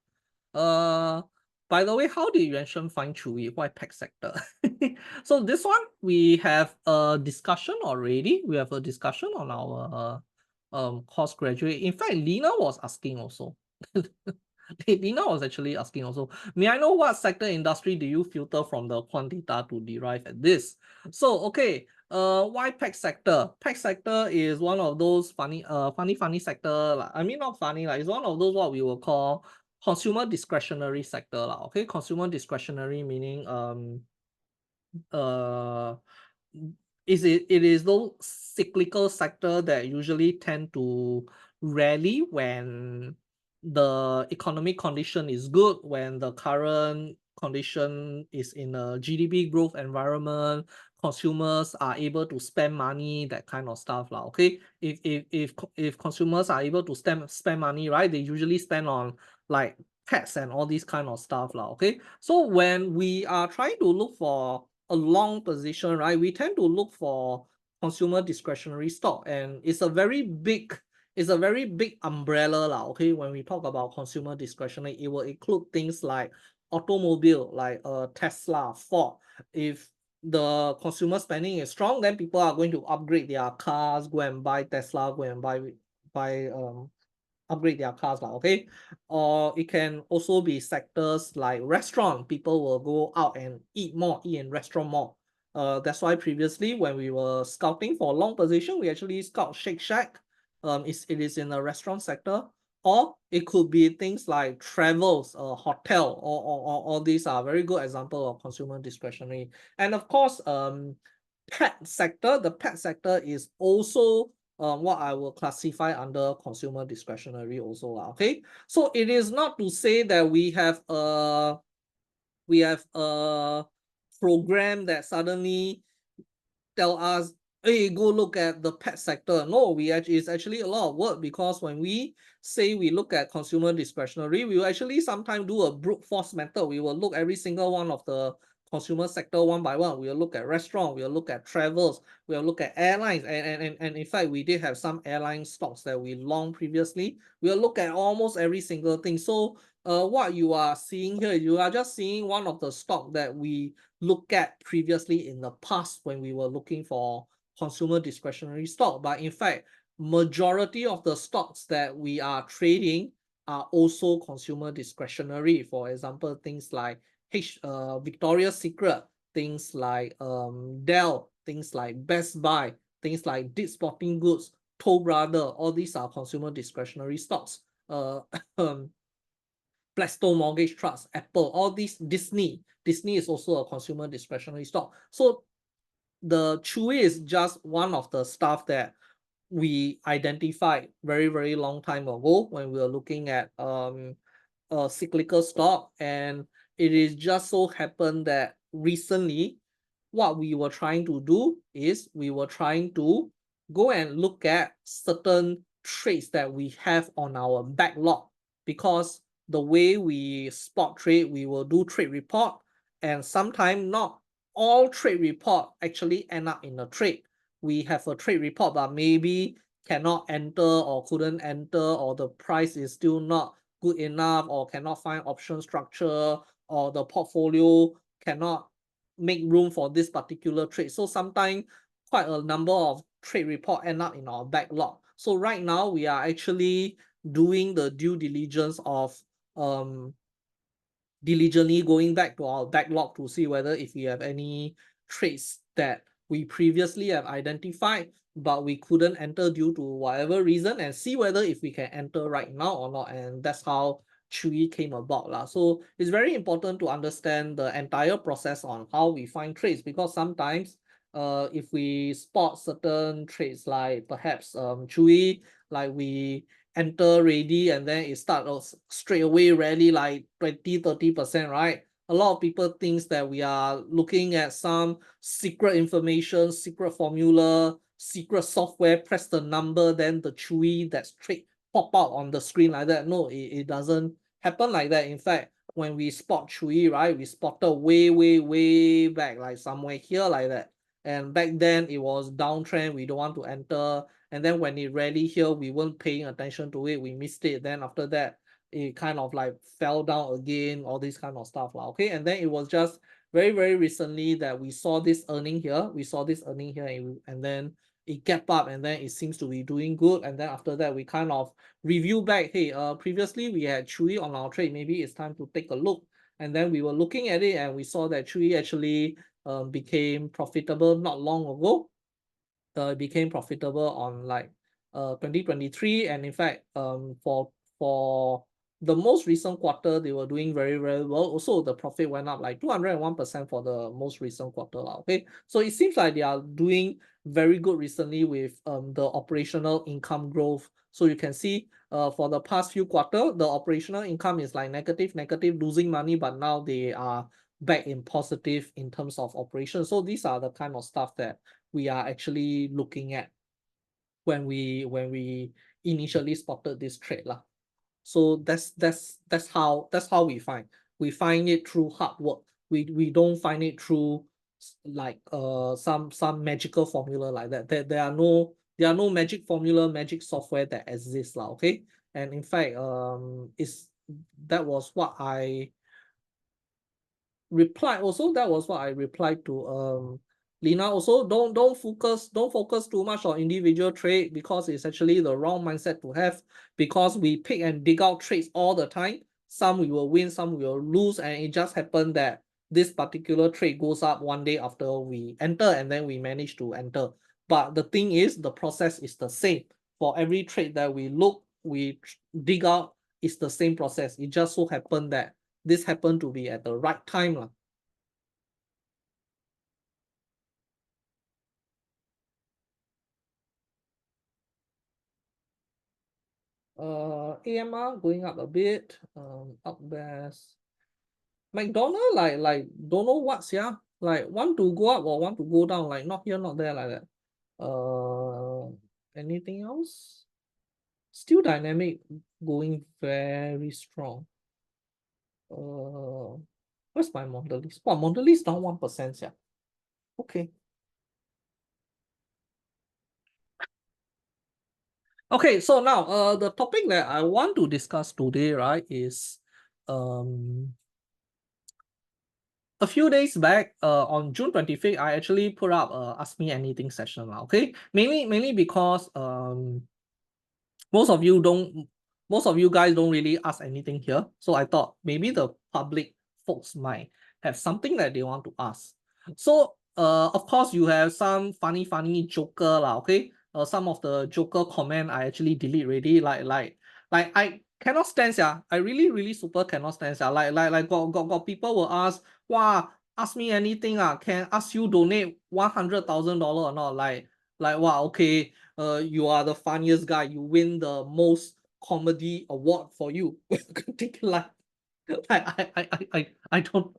By the way, how did Yuan find Chewy? Why pack sector? So this one we have a discussion already. We have a discussion on our course graduate. In fact, Lina was asking also. Lina was actually asking also, may I know what sector industry do you filter from the quant data to derive at this? So, okay, why PAC sector? PAC sector is one of those funny sector. I mean, not funny, like it's one of those what we will call consumer discretionary sector. Okay, consumer discretionary meaning it is those cyclical sector that usually tend to rally when the economic condition is good, when the current condition is in a GDP growth environment, consumers are able to spend money, that kind of stuff lah. Okay, if consumers are able to spend money, right, they usually spend on like pets and all these kind of stuff lah. Okay, so when we are trying to look for a long position, right, we tend to look for consumer discretionary stock, and it's a very big umbrella lah. Okay, when we talk about consumer discretionary, it will include things like automobile, like Tesla, Ford. If the consumer spending is strong, then people are going to upgrade their cars, go and buy Tesla, go and buy upgrade their cars lah. Okay, or it can also be sectors like restaurant. People will go out and eat in restaurant more. That's why previously when we were scouting for long position, we actually scout Shake Shack. It is in the restaurant sector, or it could be things like travels, hotel, or all these are very good example of consumer discretionary. And of course, pet sector. The pet sector is also what I will classify under consumer discretionary also lah. Okay, so it is not to say that we have a program that suddenly tell us, hey, go look at the pet sector. No, it's actually a lot of work, because when we say we look at consumer discretionary, we will actually sometimes do a brute force method. We will look every single one of the consumer sector one by one. We will look at restaurant, we will look at travels, we will look at airlines, and in fact we did have some airline stocks that we long previously. We will look at almost every single thing. So what you are seeing here, you are just seeing one of the stock that we look at previously in the past when we were looking for consumer discretionary stock. But in fact, majority of the stocks that we are trading are also consumer discretionary. For example, things like Victoria's Secret, things like Dell, things like Best Buy, things like Dick's Sporting Goods, Toll Brother, all these are consumer discretionary stocks. Blackstone Mortgage Trust, Apple, all these, Disney is also a consumer discretionary stock. So the Chewy is just one of the stuff that we identified very long time ago when we were looking at a cyclical stock, and it is just so happened that recently what we were trying to do is we were trying to go and look at certain trades that we have on our backlog, because the way we spot trade, we will do trade report, and sometimes not all trade report actually end up in a trade. We have a trade report, but maybe cannot enter or couldn't enter, or the price is still not good enough, or cannot find option structure, or the portfolio cannot make room for this particular trade. So sometimes quite a number of trade report end up in our backlog. So right now we are actually doing the due diligence of diligently going back to our backlog to see whether if we have any trades that we previously have identified, but we couldn't enter due to whatever reason, and see whether if we can enter right now or not. And that's how Chewy came about lah. So it's very important to understand the entire process on how we find trades, because sometimes if we spot certain trades like perhaps Chewy, like we enter ready and then it starts straight away rally like 20-30%, right? A lot of people thinks that we are looking at some secret information, secret formula, secret software, press the number, then the Chewy that straight pop out on the screen like that. No, it doesn't happen like that. In fact, when we spot Chewy, right, we spotted way back, like somewhere here like that. And back then it was downtrend, we don't want to enter. And then when it rallied here, we weren't paying attention to it, we missed it. Then after that, it kind of like fell down again, all this kind of stuff. Okay, and then it was just very recently that we saw this earning here. We saw this earning here, and then it gap up, and then it seems to be doing good. And then after that, we kind of review back, hey, previously we had Chewy on our trade, maybe it's time to take a look. And then we were looking at it and we saw that Chewy actually became profitable not long ago. It became profitable on like 2023, and in fact for the most recent quarter they were doing very well. Also the profit went up like 201% for the most recent quarter. Okay, so it seems like they are doing very good recently with the operational income growth. So you can see for the past few quarters the operational income is like negative, losing money, but now they are back in positive in terms of operation. So these are the kind of stuff that we are actually looking at when we initially spotted this trade lah. So that's how we find it through hard work. We don't find it through like some magical formula like that. There are no magic formula, magic software that exists lah. Okay, and in fact that was what I replied also. That was what I replied to Lina also. Don't focus too much on individual trade, because it's actually the wrong mindset to have, because we pick and dig out trades all the time. Some we will win, some we will lose, and it just happened that this particular trade goes up one day after we enter, and then we manage to enter. But the thing is, the process is the same for every trade that we dig out. It's the same process. It just so happened that this happened to be at the right time lah. AMR going up a bit. Upbest. McDonald like don't know what's, yeah, like want to go up or want to go down, like not here, not there like that. Anything else? Steel Dynamic going very strong. Where's my Mondelez? Wow, Mondelez down 1%, yeah. Okay. Okay, so now the topic that I want to discuss today, right, is a few days back, on June 25th, I actually put up Ask Me Anything session. Okay, mainly because most of you guys don't really ask anything here. So I thought maybe the public folks might have something that they want to ask. So of course you have some funny joker lah. Okay, some of the joker comment I actually delete already. Like I cannot stand, yeah. I really super cannot stand, yeah. Like got people will ask, wow, ask me anything, can ask you donate $100,000 or not? Like wow, okay, you are the funniest guy, you win the most comedy award for you. like I don't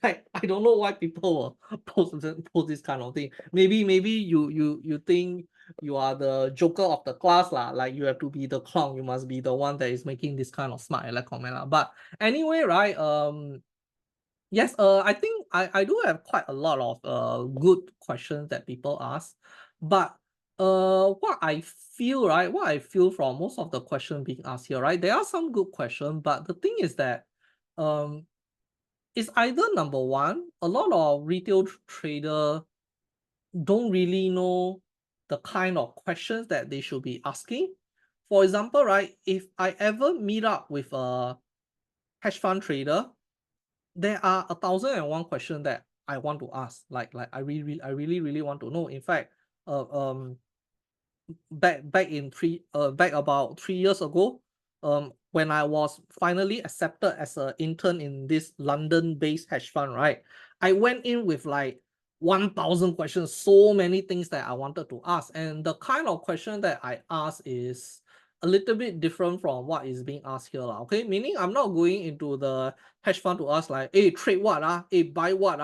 like, I don't know why people will post this kind of thing. Maybe you think you are the joker of the class lah, like you have to be the clown, you must be the one that is making this kind of smart like comment lah. But anyway, right, yes, I think I do have quite a lot of good questions that people ask, but what I feel from most of the questions being asked here, right, there are some good questions, but the thing is that it's either number one, a lot of retail trader don't really know the kind of questions that they should be asking. For example, right, if I ever meet up with a hedge fund trader, there are 1,001 questions that I want to ask. Like I really want to know. In fact, back about 3 years ago, when I was finally accepted as an intern in this London-based hedge fund, right? I went in with like 1,000 questions, so many things that I wanted to ask. And the kind of question that I asked is a little bit different from what is being asked here. Okay, meaning I'm not going into the hedge fund to ask like, hey, trade what? Hey, buy what?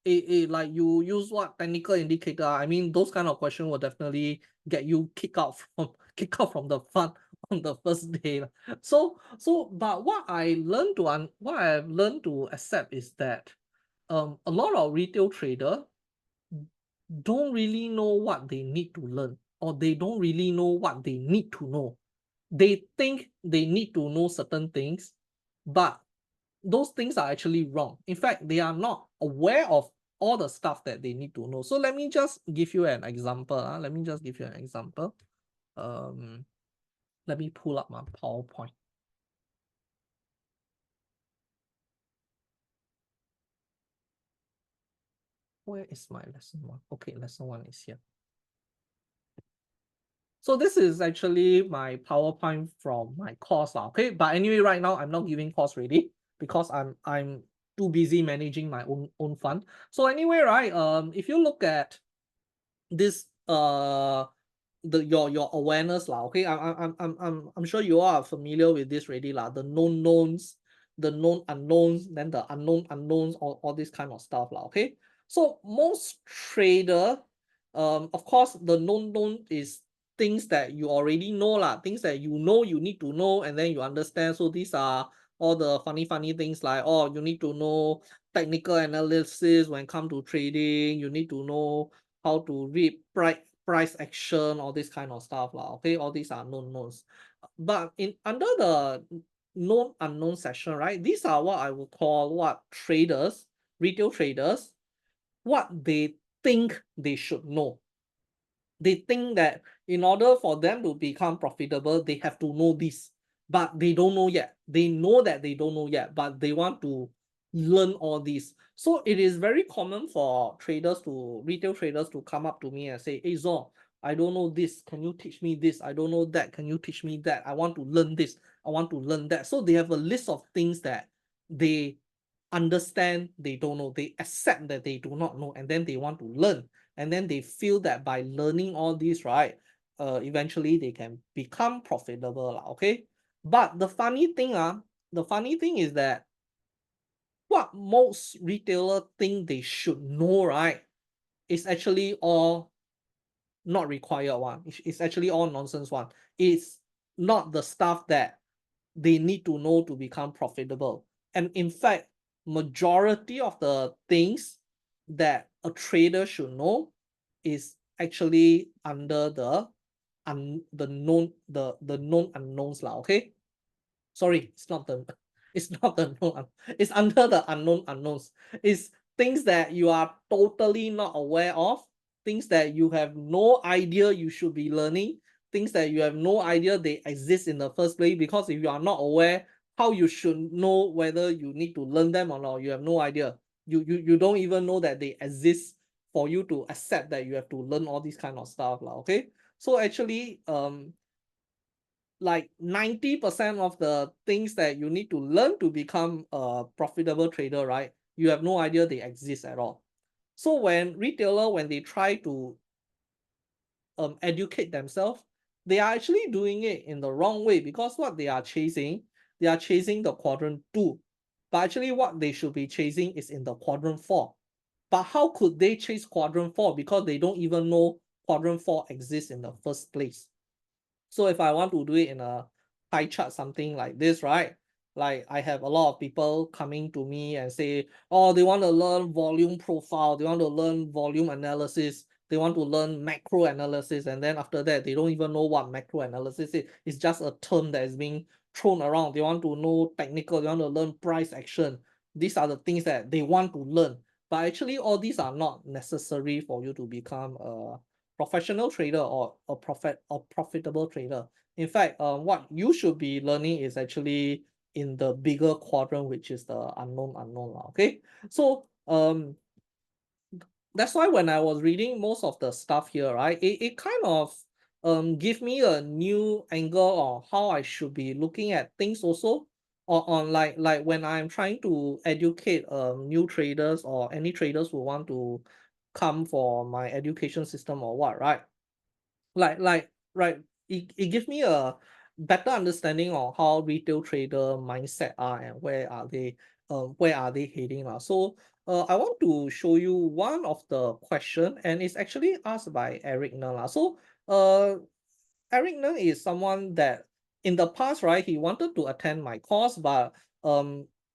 Hey, like you use what technical indicator? I mean, those kind of questions will definitely get you kicked out from the fund on the first day. But what I have learned to accept is that a lot of retail trader don't really know what they need to learn, or they don't really know what they need to know. They think they need to know certain things, but those things are actually wrong. In fact, they are not aware of all the stuff that they need to know. So let me just give you an example. Let me just give you an example. Let me pull up my PowerPoint. Where is my lesson one? Okay, lesson one is here. So this is actually my PowerPoint from my course, okay? But anyway, right now I'm not giving course ready because I'm too busy managing my own fund. So anyway, right? If you look at this your awareness lah, okay? I'm sure you all are familiar with this already lah. The known knowns, the known unknowns, then the unknown unknowns, all this kind of stuff lah, okay? So most trader, of course, the known known is things that you already know lah, things that you know you need to know, and then you understand. So these are all the funny things like, oh, you need to know technical analysis when it comes to trading. You need to know how to read price action, all this kind of stuff lah. Okay, all these are known knowns. But under the known unknown section, right? These are what I would call what traders, retail traders, what they think they should know. They think that in order for them to become profitable, they have to know this, but they don't know yet. They know that they don't know yet, but they want to learn all this. So it is very common for retail traders to come up to me and say, hey, Zon, I don't know this. Can you teach me this? I don't know that. Can you teach me that? I want to learn this. I want to learn that. So they have a list of things that they understand they don't know. They accept that they do not know, and then they want to learn. And then they feel that by learning all this, right, eventually they can become profitable, okay? But the funny thing is that what most retailer think they should know, right, is actually all not required one. It's actually all nonsense one. It's not the stuff that they need to know to become profitable. And in fact, majority of the things that a trader should know is actually under the known unknowns lah, okay? Sorry, it's not the known, it's under the unknown unknowns. It's things that you are totally not aware of, things that you have no idea you should be learning, things that you have no idea they exist in the first place, because if you are not aware, how you should know whether you need to learn them or not? You have no idea. You don't even know that they exist for you to accept that you have to learn all these kind of stuff lah, okay? So actually, like 90% of the things that you need to learn to become a profitable trader, right? You have no idea they exist at all. So when they try to educate themselves, they are actually doing it in the wrong way, because what they are chasing the quadrant 2. But actually what they should be chasing is in the quadrant 4. But how could they chase quadrant 4? Because they don't even know quadrant 4 exists in the first place. So if I want to do it in a pie chart, something like this, right? Like I have a lot of people coming to me and say, oh, they want to learn volume profile, they want to learn volume analysis, they want to learn macro analysis, and then after that, they don't even know what macro analysis is. It's just a term that is being thrown around. They want to know technical, they want to learn price action. These are the things that they want to learn. But actually, all these are not necessary for you to become a professional trader or a profitable trader. In fact, what you should be learning is actually in the bigger quadrant, which is the unknown unknown. Okay, so that's why when I was reading most of the stuff here, right, it kind of give me a new angle on how I should be looking at things also, or on like when I'm trying to educate new traders or any traders who want to come for my education system or what, right? Right, it gives me a better understanding on how retail trader mindset are and where are they heading lah. So I want to show you one of the question, and it's actually asked by Eric Neng lah. So Eric Neng is someone that in the past, right, he wanted to attend my course, but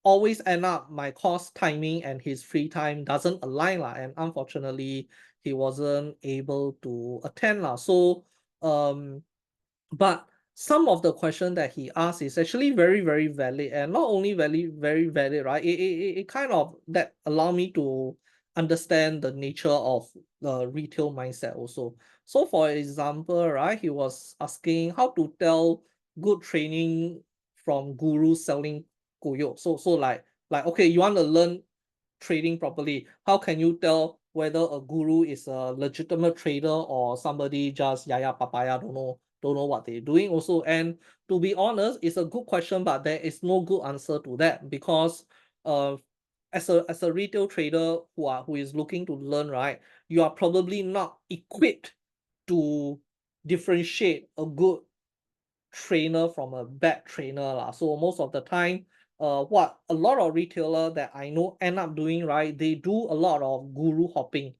always end up my course timing and his free time doesn't align lah, and unfortunately he wasn't able to attend lah. So um but some of the question that he asked is actually very, very valid, and not only very valid, right? It kind of that allow me to understand the nature of the retail mindset also. So for example, right, he was asking how to tell good training from guru selling koyo. So like okay, you want to learn trading properly, how can you tell whether a guru is a legitimate trader or somebody just yaya papaya don't know what they're doing also? And to be honest, it's a good question, but there is no good answer to that, because uh as a retail trader who is looking to learn, right, you are probably not equipped to differentiate a good trainer from a bad trainer lah. So most of the time, what a lot of retailer that I know end up doing, right, they do a lot of guru hopping.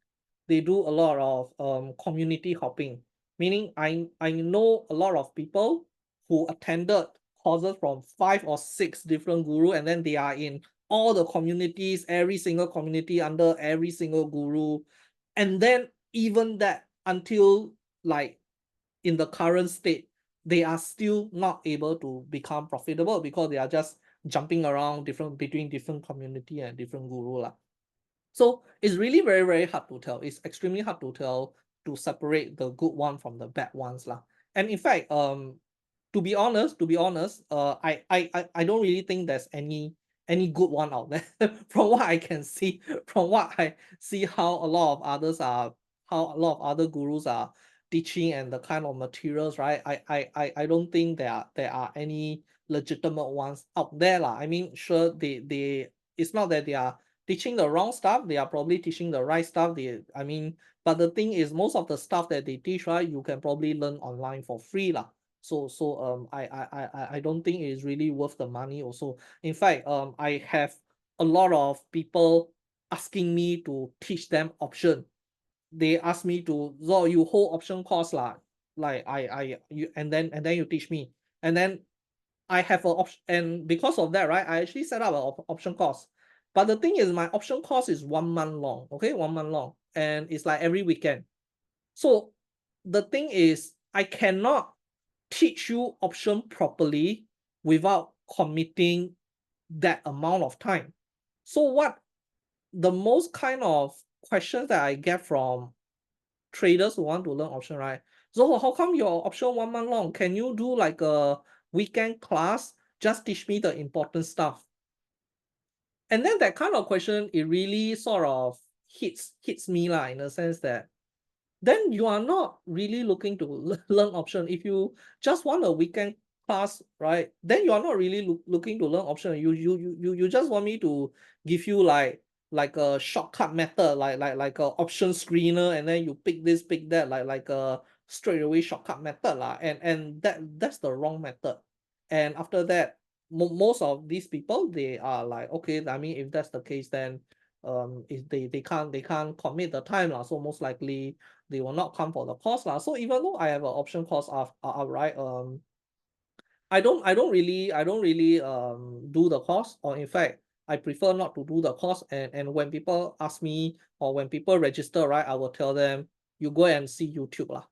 They do a lot of community hopping. Meaning I know a lot of people who attended courses from 5 or 6 different guru, and then they are in all the communities, every single community under every single guru. And then even that, until like in the current state, they are still not able to become profitable because they are just jumping around between different community and different guru lah. So it's really very, very hard to tell. It's extremely hard to tell, to separate the good one from the bad ones lah. And in fact, to be honest, I don't really think there's any good one out there from what I can see, from what I see how a lot of others are, how a lot of other gurus are teaching and the kind of materials, right? I don't think there are any legitimate ones out there lah. I mean, sure, they it's not that they are teaching the wrong stuff, they are probably teaching the right stuff. I mean, but the thing is, most of the stuff that they teach, right, you can probably learn online for free lah. So I don't think it's really worth the money also. In fact, I have a lot of people asking me to teach them option. They ask me to, so you hold option course lah, like you, and then you teach me, and then I have an option, and because of that, right, I actually set up an option course. But the thing is, my option course is 1 month long, okay, 1 month long, and it's like every weekend. So the thing is, I cannot teach you option properly without committing that amount of time. So what the most kind of questions that I get from traders who want to learn option, right? So how come your option 1 month long? Can you do like a weekend class? Just teach me the important stuff. And then that kind of question, it really sort of hits me lah, in a sense that then you are not really looking to learn option. If you just want a weekend class, right, then you are not really looking to learn option. You just want me to give you like a shortcut method, like a option screener, and then you pick this, pick that, like a straight away shortcut method lah. And that's the wrong method. And after that, most of these people, they are like, okay, I mean, if that's the case, then if they can't commit the time lah, so most likely they will not come for the course lah. So even though I have an option course outright, I don't really do the course, or in fact, I prefer not to do the course. And when people ask me, or when people register, right, I will tell them, you go and see YouTube lah.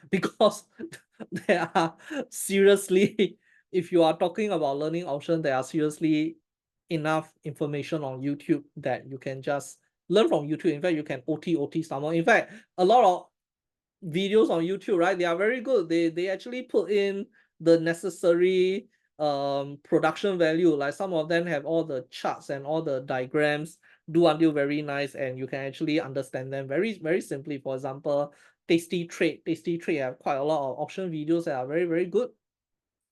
Because there are seriously, if you are talking about learning option, there are seriously enough information on YouTube that you can just learn from YouTube. In fact, you can OT someone. In fact, a lot of videos on YouTube, right, they are very good. They actually put in the necessary production value. Like some of them have all the charts and all the diagrams do until very nice, and you can actually understand them very, very simply. For example, Tasty Trade have quite a lot of option videos that are very, very good.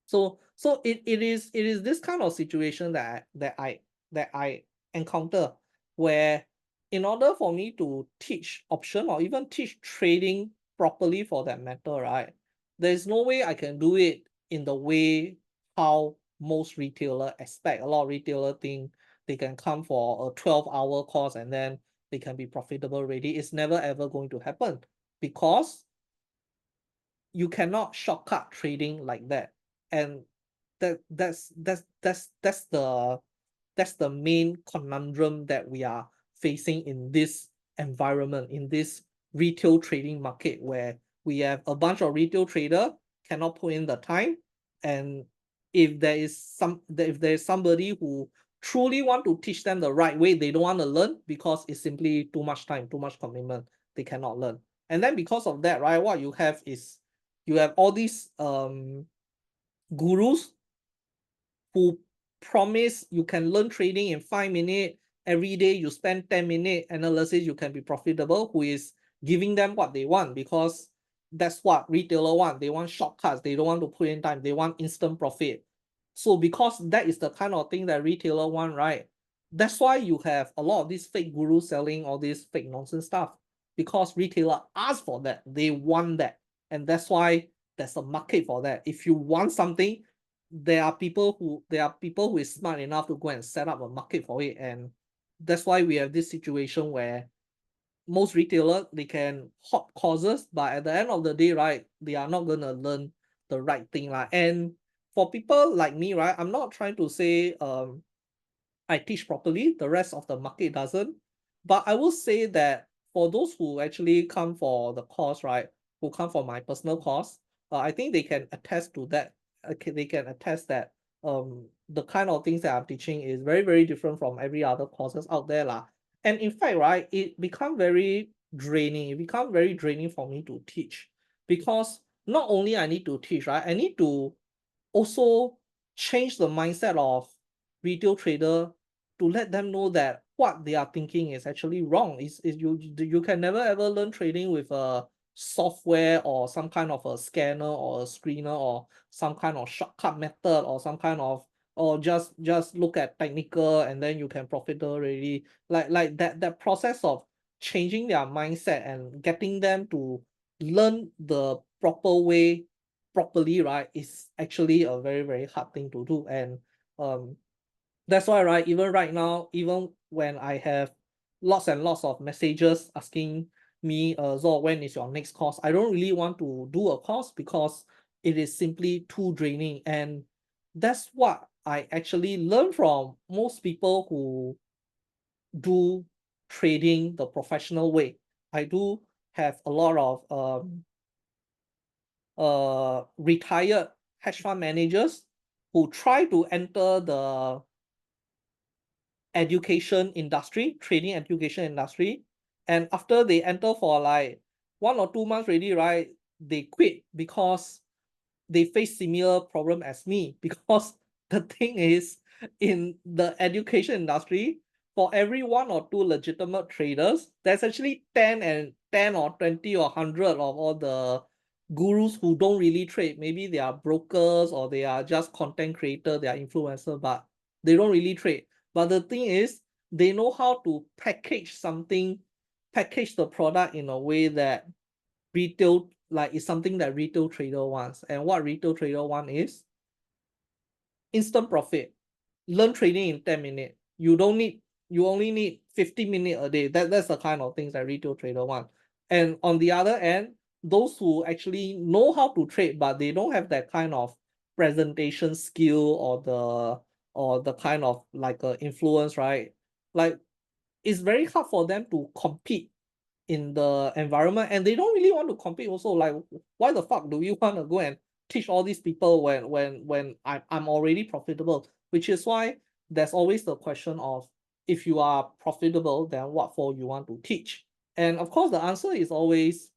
So it is this kind of situation that I encounter, where in order for me to teach option or even teach trading properly for that matter, right? There's no way I can do it in the way how most retailer expect. A lot of retailer think they can come for a 12-hour course and then they can be profitable already. It's never ever going to happen, because you cannot shortcut trading like that. And that's the main conundrum that we are facing in this environment, in this retail trading market, where we have a bunch of retail trader cannot put in the time. And if there is somebody who truly want to teach them the right way, they don't want to learn because it's simply too much time, too much commitment. They cannot learn. And then because of that, right, what you have is you have all these gurus who promise you can learn trading in 5 minutes. Every day you spend 10-minute analysis, you can be profitable, who is giving them what they want, because that's what retailer want. They want shortcuts. They don't want to put in time. They want instant profit. So because that is the kind of thing that retailer want, right? That's why you have a lot of these fake gurus selling all this fake nonsense stuff, because retailer ask for that. They want that. And that's why there's a market for that. If you want something, there are people who is smart enough to go and set up a market for it. And that's why we have this situation where most retailer, they can hop courses, but at the end of the day, right, they are not gonna learn the right thing lah. And for people like me, right, I'm not trying to say I teach properly, the rest of the market doesn't. But I will say that for those who actually come for the course, right, who come for my personal course, I think they can attest to that. They can attest that the kind of things that I'm teaching is very, very different from every other courses out there lah. And in fact, right, it become very draining. It become very draining for me to teach, because not only I need to teach, right, I need to also change the mindset of retail trader to let them know that what they are thinking is actually wrong. Is you can never ever learn trading with a software or some kind of a scanner or a screener or some kind of shortcut method or some kind of, or just look at technical and then you can profit already. Like that process of changing their mindset and getting them to learn the proper way properly, right, is actually a very, very hard thing to do. And that's why, right, even right now, even when I have lots and lots of messages asking me, Zor, when is your next course, I don't really want to do a course because it is simply too draining. And that's what I actually learned from most people who do trading the professional way. I do have a lot of retired hedge fund managers who try to enter the education industry, trading education industry. And after they enter for like 1 or 2 months already, right, they quit because they face similar problem as me. Because the thing is, in the education industry, for every 1 or 2 legitimate traders, there's actually 10 or 20 or 100 of all the gurus who don't really trade. Maybe they are brokers or they are just content creator, they are influencer, but they don't really trade. But the thing is, they know how to package the product in a way that retail, like, is something that retail trader wants. And what retail trader want is instant profit. Learn trading in 10 minutes. You only need 50 minutes a day. That's the kind of things that retail trader want. And on the other end, those who actually know how to trade, but they don't have that kind of presentation skill or the kind of like influence, right? Like, it's very hard for them to compete in the environment, and they don't really want to compete also. Like, why the fuck do you want to go and teach all these people when I'm already profitable? Which is why there's always the question of, if you are profitable, then what for you want to teach? And of course the answer is always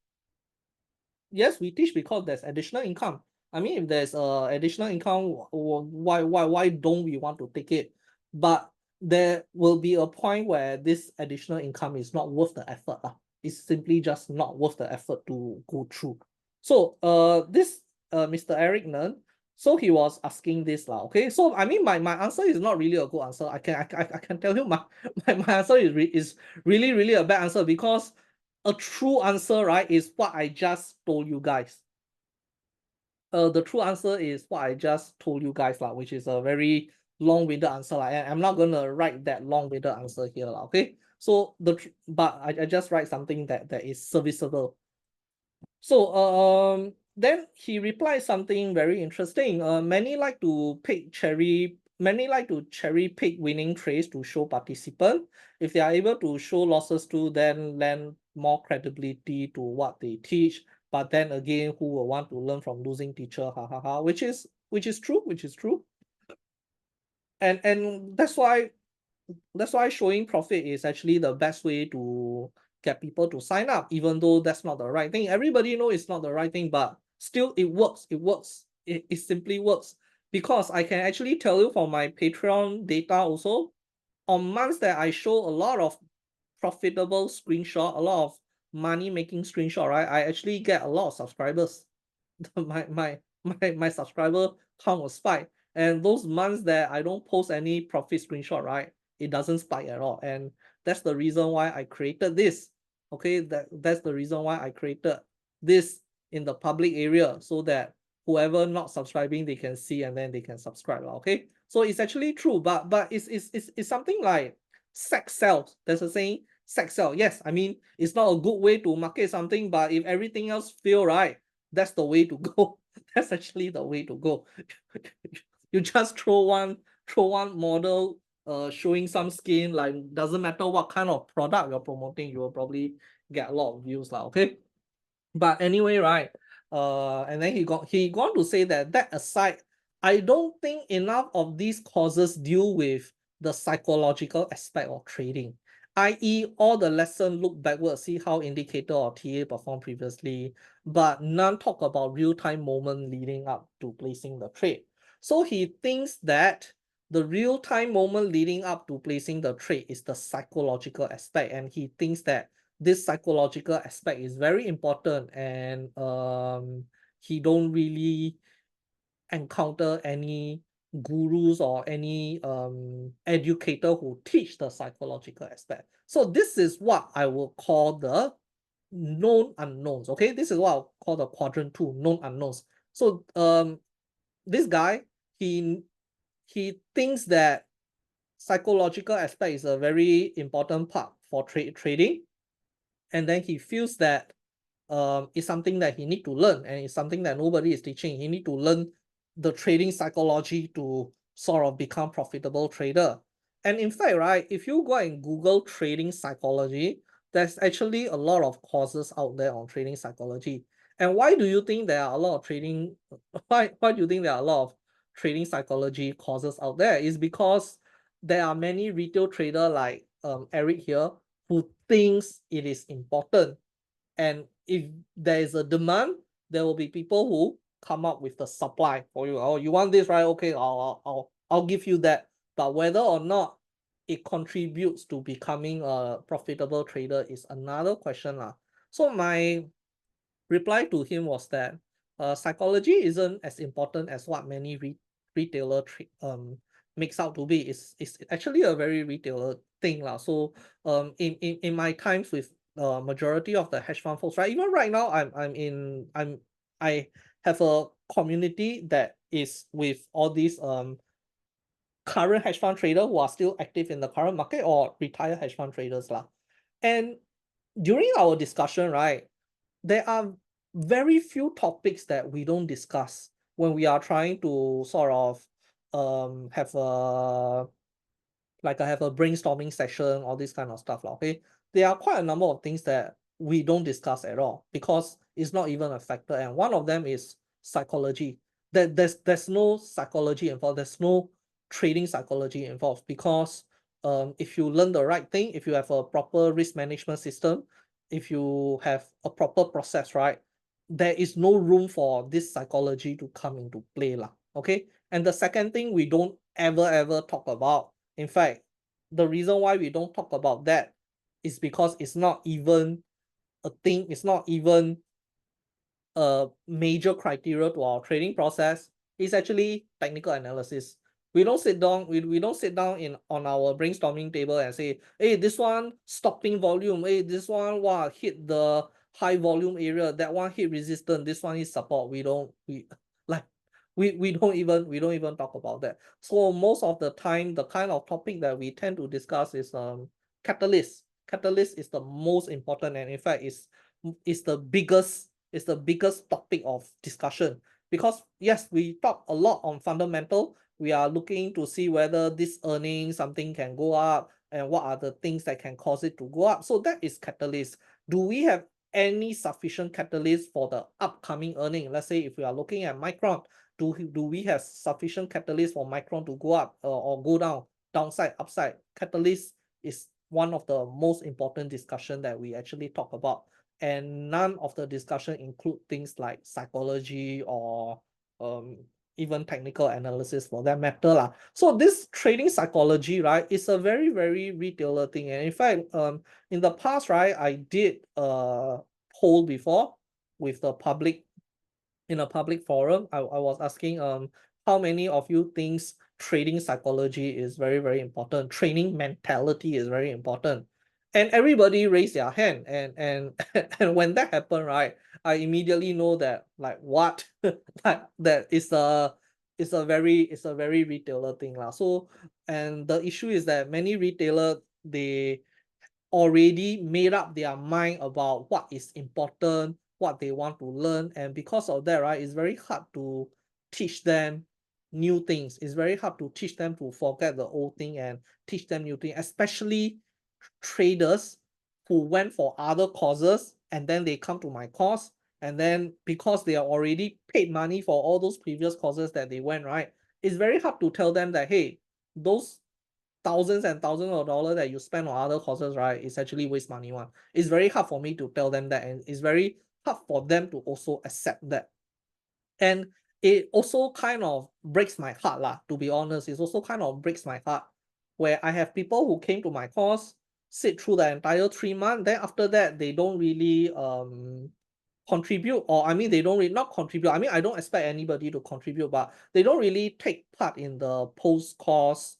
yes, we teach because there's additional income. I mean, if there's additional income, why don't we want to take it? But there will be a point where this additional income is not worth the effort. It's simply just not worth the effort to go through. So this Mr. Eric Nen, so he was asking this lah. Okay, so I mean my answer is not really a good answer. I can tell you my answer is really a bad answer, because a true answer, right, is what I just told you guys. The true answer is what I just told you guys lah, which is a very long-winded answer lah. And I'm not gonna write that long-winded answer here lah. Okay, so but I just write something that is serviceable. So then he replied something very interesting. Many like to cherry pick winning trades to show participant. If they are able to show losses too, then lend more credibility to what they teach. But then again, who will want to learn from losing teacher? Ha ha ha. Which is true. And that's why showing profit is actually the best way to get people to sign up, even though that's not the right thing. Everybody knows it's not the right thing, but still it works. It simply works, because I can actually tell you from my Patreon data also, on months that I show a lot of profitable screenshot, a lot of money making screenshot, right? I actually get a lot of subscribers. my subscriber count will spike. And those months that I don't post any profit screenshot, right, it doesn't spike at all. And that's the reason why I created this. Okay, that's the reason why I created this in the public area, so that whoever not subscribing, they can see and then they can subscribe. Okay, so it's actually true, but it's something like sex sells. There's a saying, sex sell. Yes, I mean, it's not a good way to market something, but if everything else fail, right, that's the way to go. That's actually the way to go. You just throw one model showing some skin, like doesn't matter what kind of product you're promoting, you will probably get a lot of views lah. Okay, but anyway, right, and then he gone to say that aside, I don't think enough of these courses deal with the psychological aspect of trading, i.e. all the lesson look backwards, see how indicator or TA performed previously, but none talk about real-time moment leading up to placing the trade. So he thinks that the real-time moment leading up to placing the trade is the psychological aspect, and he thinks that this psychological aspect is very important, and he don't really encounter any gurus or any educator who teach the psychological aspect. So this is what I will call the known unknowns. Okay, this is what I'll call the quadrant 2, known unknowns. So this guy, he thinks that psychological aspect is a very important part for trading, and then he feels that it's something that he need to learn, and it's something that nobody is teaching. He need to learn the trading psychology to sort of become profitable trader. And in fact, right, if you go and Google trading psychology, there's actually a lot of courses out there on trading psychology. And why do you think there are a lot of trading? Why do you think there are a lot of trading psychology courses out there? Is because there are many retail trader like Eric here who thinks it is important. And if there is a demand, there will be people who come up with the supply for you. Oh, you want this, right? Okay, I'll give you that. But whether or not it contributes to becoming a profitable trader is another question lah. So my reply to him was that psychology isn't as important as what many retailer makes out to be. It's actually a very retailer thing lah. So in my times with majority of the hedge fund folks, right, even right now I have a community that is with all these current hedge fund trader who are still active in the current market, or retired hedge fund traders lah. And during our discussion, right, there are very few topics that we don't discuss when we are trying to sort of have a brainstorming session, all this kind of stuff. Okay, there are quite a number of things that we don't discuss at all because it's not even a factor. And one of them is psychology. There's no psychology involved. There's no trading psychology involved, because if you learn the right thing, if you have a proper risk management system, if you have a proper process, right, there is no room for this psychology to come into play lah. Okay, and the second thing we don't ever talk about, in fact, the reason why we don't talk about that is because it's not even a thing, it's not even a major criteria to our trading process. Is actually technical analysis. We don't sit down, we don't sit down on our brainstorming table and say, hey, this one stopping volume, hey, this one wow, hit the high volume area, that one hit resistance, this one is support. We don't even talk about that. So most of the time, the kind of topic that we tend to discuss is catalyst. Catalyst is the most important, and in fact is the biggest topic of discussion, because yes, we talk a lot on fundamental. We are looking to see whether this earnings something can go up and what are the things that can cause it to go up. So that is catalyst. Do we have any sufficient catalyst for the upcoming earning? Let's say if we are looking at Micron, do we have sufficient catalyst for Micron to go up or go down, downside, upside? Catalyst is one of the most important discussion that we actually talk about. And none of the discussion include things like psychology or even technical analysis for that matter lah. So this trading psychology, right, is a very, very retailer thing. And in fact, in the past, right, I did a poll before with the public, in a public forum. I was asking how many of you thinks trading psychology is very, very important, training mentality is very important, and everybody raised their hand. And and when that happened, right, I immediately know that like what like that is a very retailer thing lah. So, and the issue is that many retailer, they already made up their mind about what is important, what they want to learn. And because of that, right, it's very hard to teach them new things. It's very hard to teach them to forget the old thing and teach them new things, especially traders who went for other courses and then they come to my course. And then because they are already paid money for all those previous courses that they went, right, it's very hard to tell them that, hey, those thousands and thousands of dollars that you spend on other courses, right, is actually waste money one. It's very hard for me to tell them that, and it's very hard for them to also accept that. And it also kind of breaks my heart lah, to be honest. It also kind of breaks my heart where I have people who came to my course, sit through the entire 3 months, then after that they don't really contribute, or I mean they don't really not contribute. I mean, I don't expect anybody to contribute, but they don't really take part in the post-course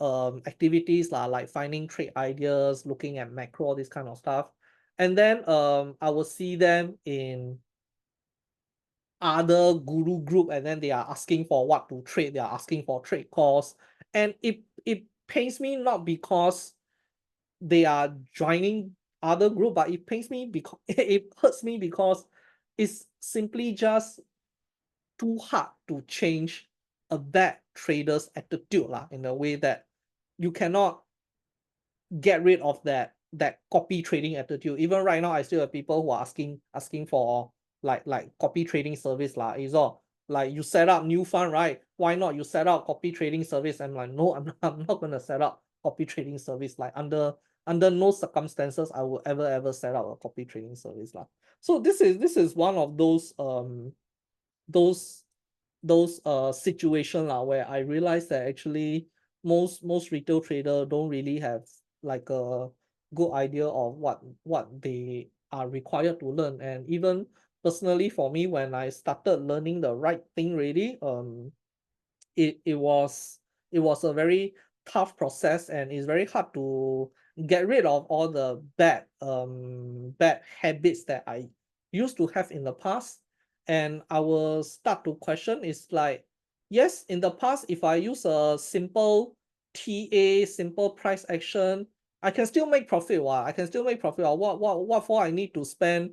activities like finding trade ideas, looking at macro, this kind of stuff. And then I will see them in other guru group, and then they are asking for what to trade, they are asking for trade calls. And it pains me, not because they are joining other group, but it pains me because it hurts me because it's simply just too hard to change a bad trader's attitude lah, in a way that you cannot get rid of that copy trading attitude. Even right now, I still have people who are asking for like copy trading service lah. Is all like, you set up new fund, right? Why not you set up copy trading service? I'm like, no, I'm not gonna set up copy trading service. Like under no circumstances I will ever set up a copy trading service lah. So this is one of those situation lah, where I realized that actually most retail trader don't really have like a good idea of what they are required to learn. And even personally for me, when I started learning the right thing really, it was a very tough process, and it's very hard to get rid of all the bad habits that I used to have in the past. And I will start to question, is like, yes, in the past, if I use a simple TA, simple price action, I can still make profit. I can still make profit. What for I need to spend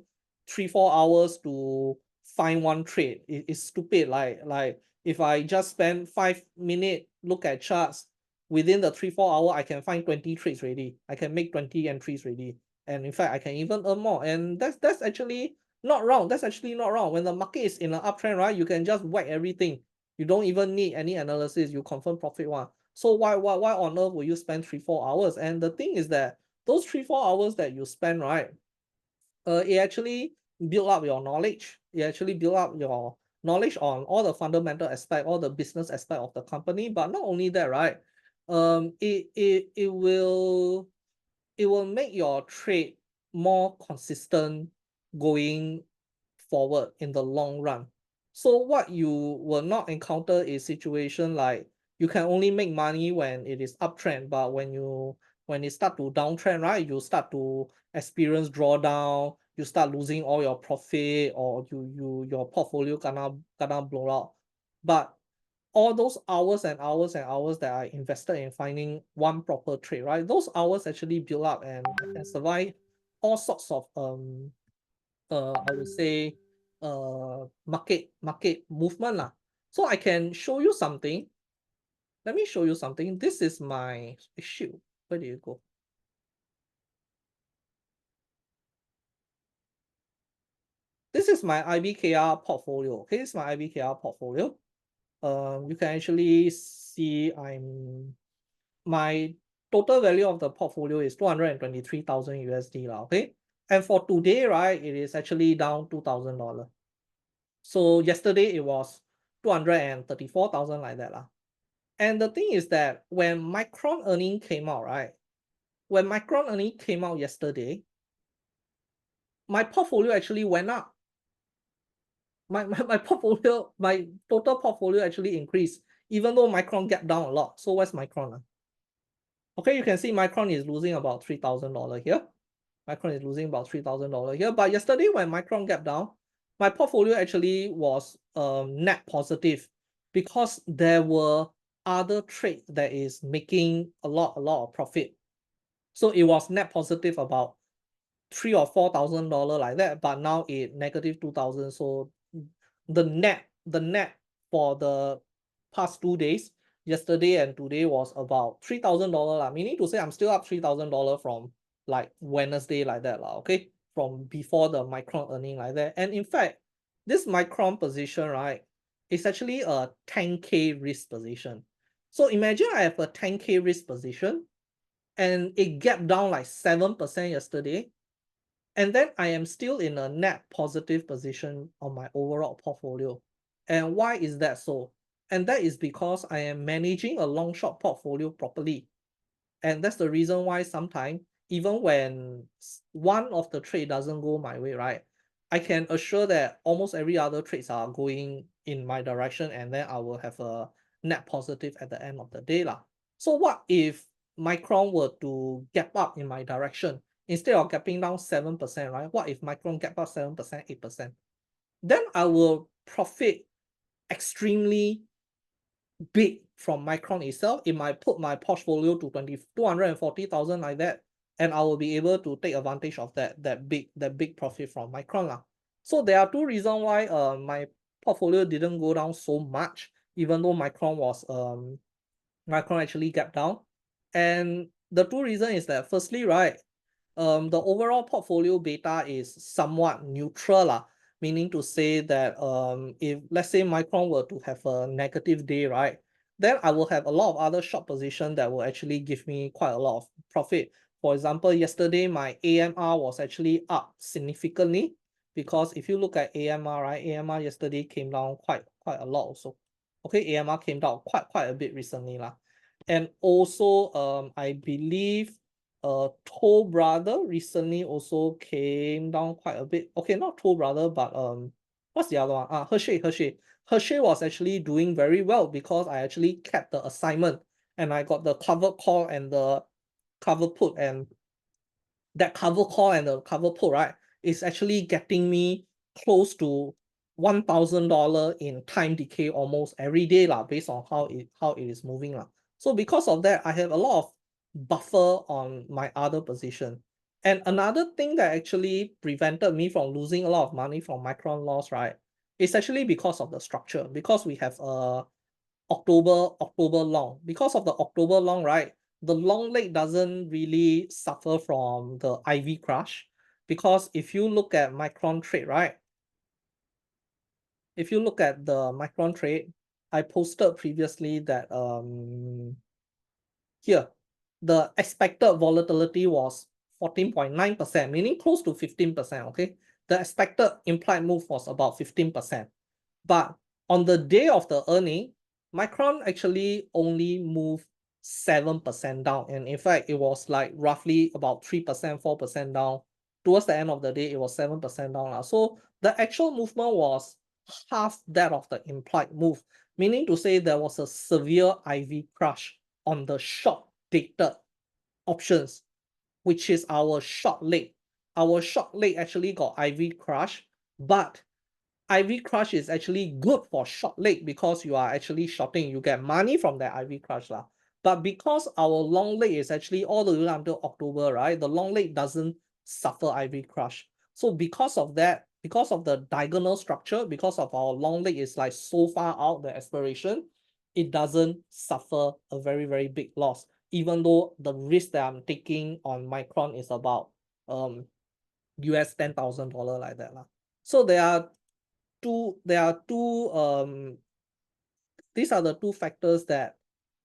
3-4 hours to find one trade? It's stupid. Like if I just spend 5 minutes, look at charts, within the 3-4 hour, I can find 20 trades already. I can make 20 entries already. And in fact, I can even earn more. And that's actually not wrong. That's actually not wrong. When the market is in an uptrend, right, you can just whack everything. You don't even need any analysis. You confirm profit one. So why on earth will you spend 3-4 hours? And the thing is that those 3-4 hours that you spend, right, it actually build up your knowledge. It actually build up your knowledge on all the fundamental aspect, all the business aspect of the company. But not only that, right, it will make your trade more consistent going forward in the long run. So what you will not encounter is situation like you can only make money when it is uptrend, but when it start to downtrend, right, you start to experience drawdown, you start losing all your profit, or your portfolio gonna blow out. But all those hours and hours and hours that I invested in finding one proper trade, right? Those hours actually build up and can survive all sorts of I would say market movement lah. So I can show you something. Let me show you something. This is my issue. Where did you go? This is my IBKR portfolio. Okay, this is my IBKR portfolio. You can actually see my total value of the portfolio is 223,000 USD lah, okay? And for today, right, it is actually down $2,000. So yesterday it was 234,000 like that lah. And the thing is that when Micron earning came out, right? When Micron earning came out yesterday, my portfolio actually went up. My portfolio, my total portfolio actually increased, even though Micron gapped down a lot. So where's Micron? Okay, you can see Micron is losing about $3,000 here. Micron is losing about $3,000 here. But yesterday when Micron gapped down, my portfolio actually was net positive because there were other trades that is making a lot of profit. So it was net positive about $3,000 or $4,000 like that, but now it negative 2,000. So the net for the past 2 days, yesterday and today, was about $3,000 lah. Meaning to say I'm still up $3,000 from like Wednesday like that lah. Okay, from before the Micron earning like that. And in fact, this Micron position, right, is actually a 10K risk position. So imagine I have a 10K risk position and it gapped down like 7% yesterday. And then I am still in a net positive position on my overall portfolio. And why is that so? And that is because I am managing a long short portfolio properly. And that's the reason why sometimes, even when one of the trade doesn't go my way, right, I can assure that almost every other trades are going in my direction, and then I will have a net positive at the end of the day lah. So what if Micron were to gap up in my direction? Instead of gapping down 7%, right? What if Micron gap up 7%, 8%? Then I will profit extremely big from Micron itself. It might put my portfolio to 240,000 like that, and I will be able to take advantage of that big profit from Micron lah. So there are two reasons why my portfolio didn't go down so much, even though Micron actually gapped down. And the two reasons is that, firstly, right, the overall portfolio beta is somewhat neutral lah, meaning to say that if let's say Micron were to have a negative day, right, then I will have a lot of other short position that will actually give me quite a lot of profit. For example, yesterday my AMR was actually up significantly, because if you look at AMR, right, AMR yesterday came down quite a lot also. Okay, AMR came down quite a bit recently lah. And also I believe Toll Brother recently also came down quite a bit. Okay, not Toll Brother, but what's the other one? Hershey was actually doing very well because I actually kept the assignment and I got the cover call and the cover put, and that cover call and the cover put, right, is actually getting me close to $1,000 in time decay almost every day lah, based on how it is moving lah. So because of that, I have a lot of buffer on my other position. And another thing that actually prevented me from losing a lot of money from Micron loss, right, is actually because of the structure. Because we have a October long. Because of the October long, right, the long leg doesn't really suffer from the IV crush. Because if you look at Micron trade, right, if you look at the Micron trade, I posted previously that here, the expected volatility was 14.9%, meaning close to 15%, okay? The expected implied move was about 15%. But on the day of the earning, Micron actually only moved 7% down. And in fact, it was like roughly about 3%, 4% down. Towards the end of the day, it was 7% down. So the actual movement was half that of the implied move, meaning to say there was a severe IV crush on the short dated options, which is our short leg. Our short leg actually got IV crush, but IV crush is actually good for short leg because you are actually shorting, you get money from that IV crush lah. But because our long leg is actually all the way until October, right? The long leg doesn't suffer IV crush. So because of that, because of the diagonal structure, because of our long leg is like so far out the expiration, it doesn't suffer a very, very big loss, even though the risk that I'm taking on Micron is about US $10,000 like that lah. So there are two these are the two factors that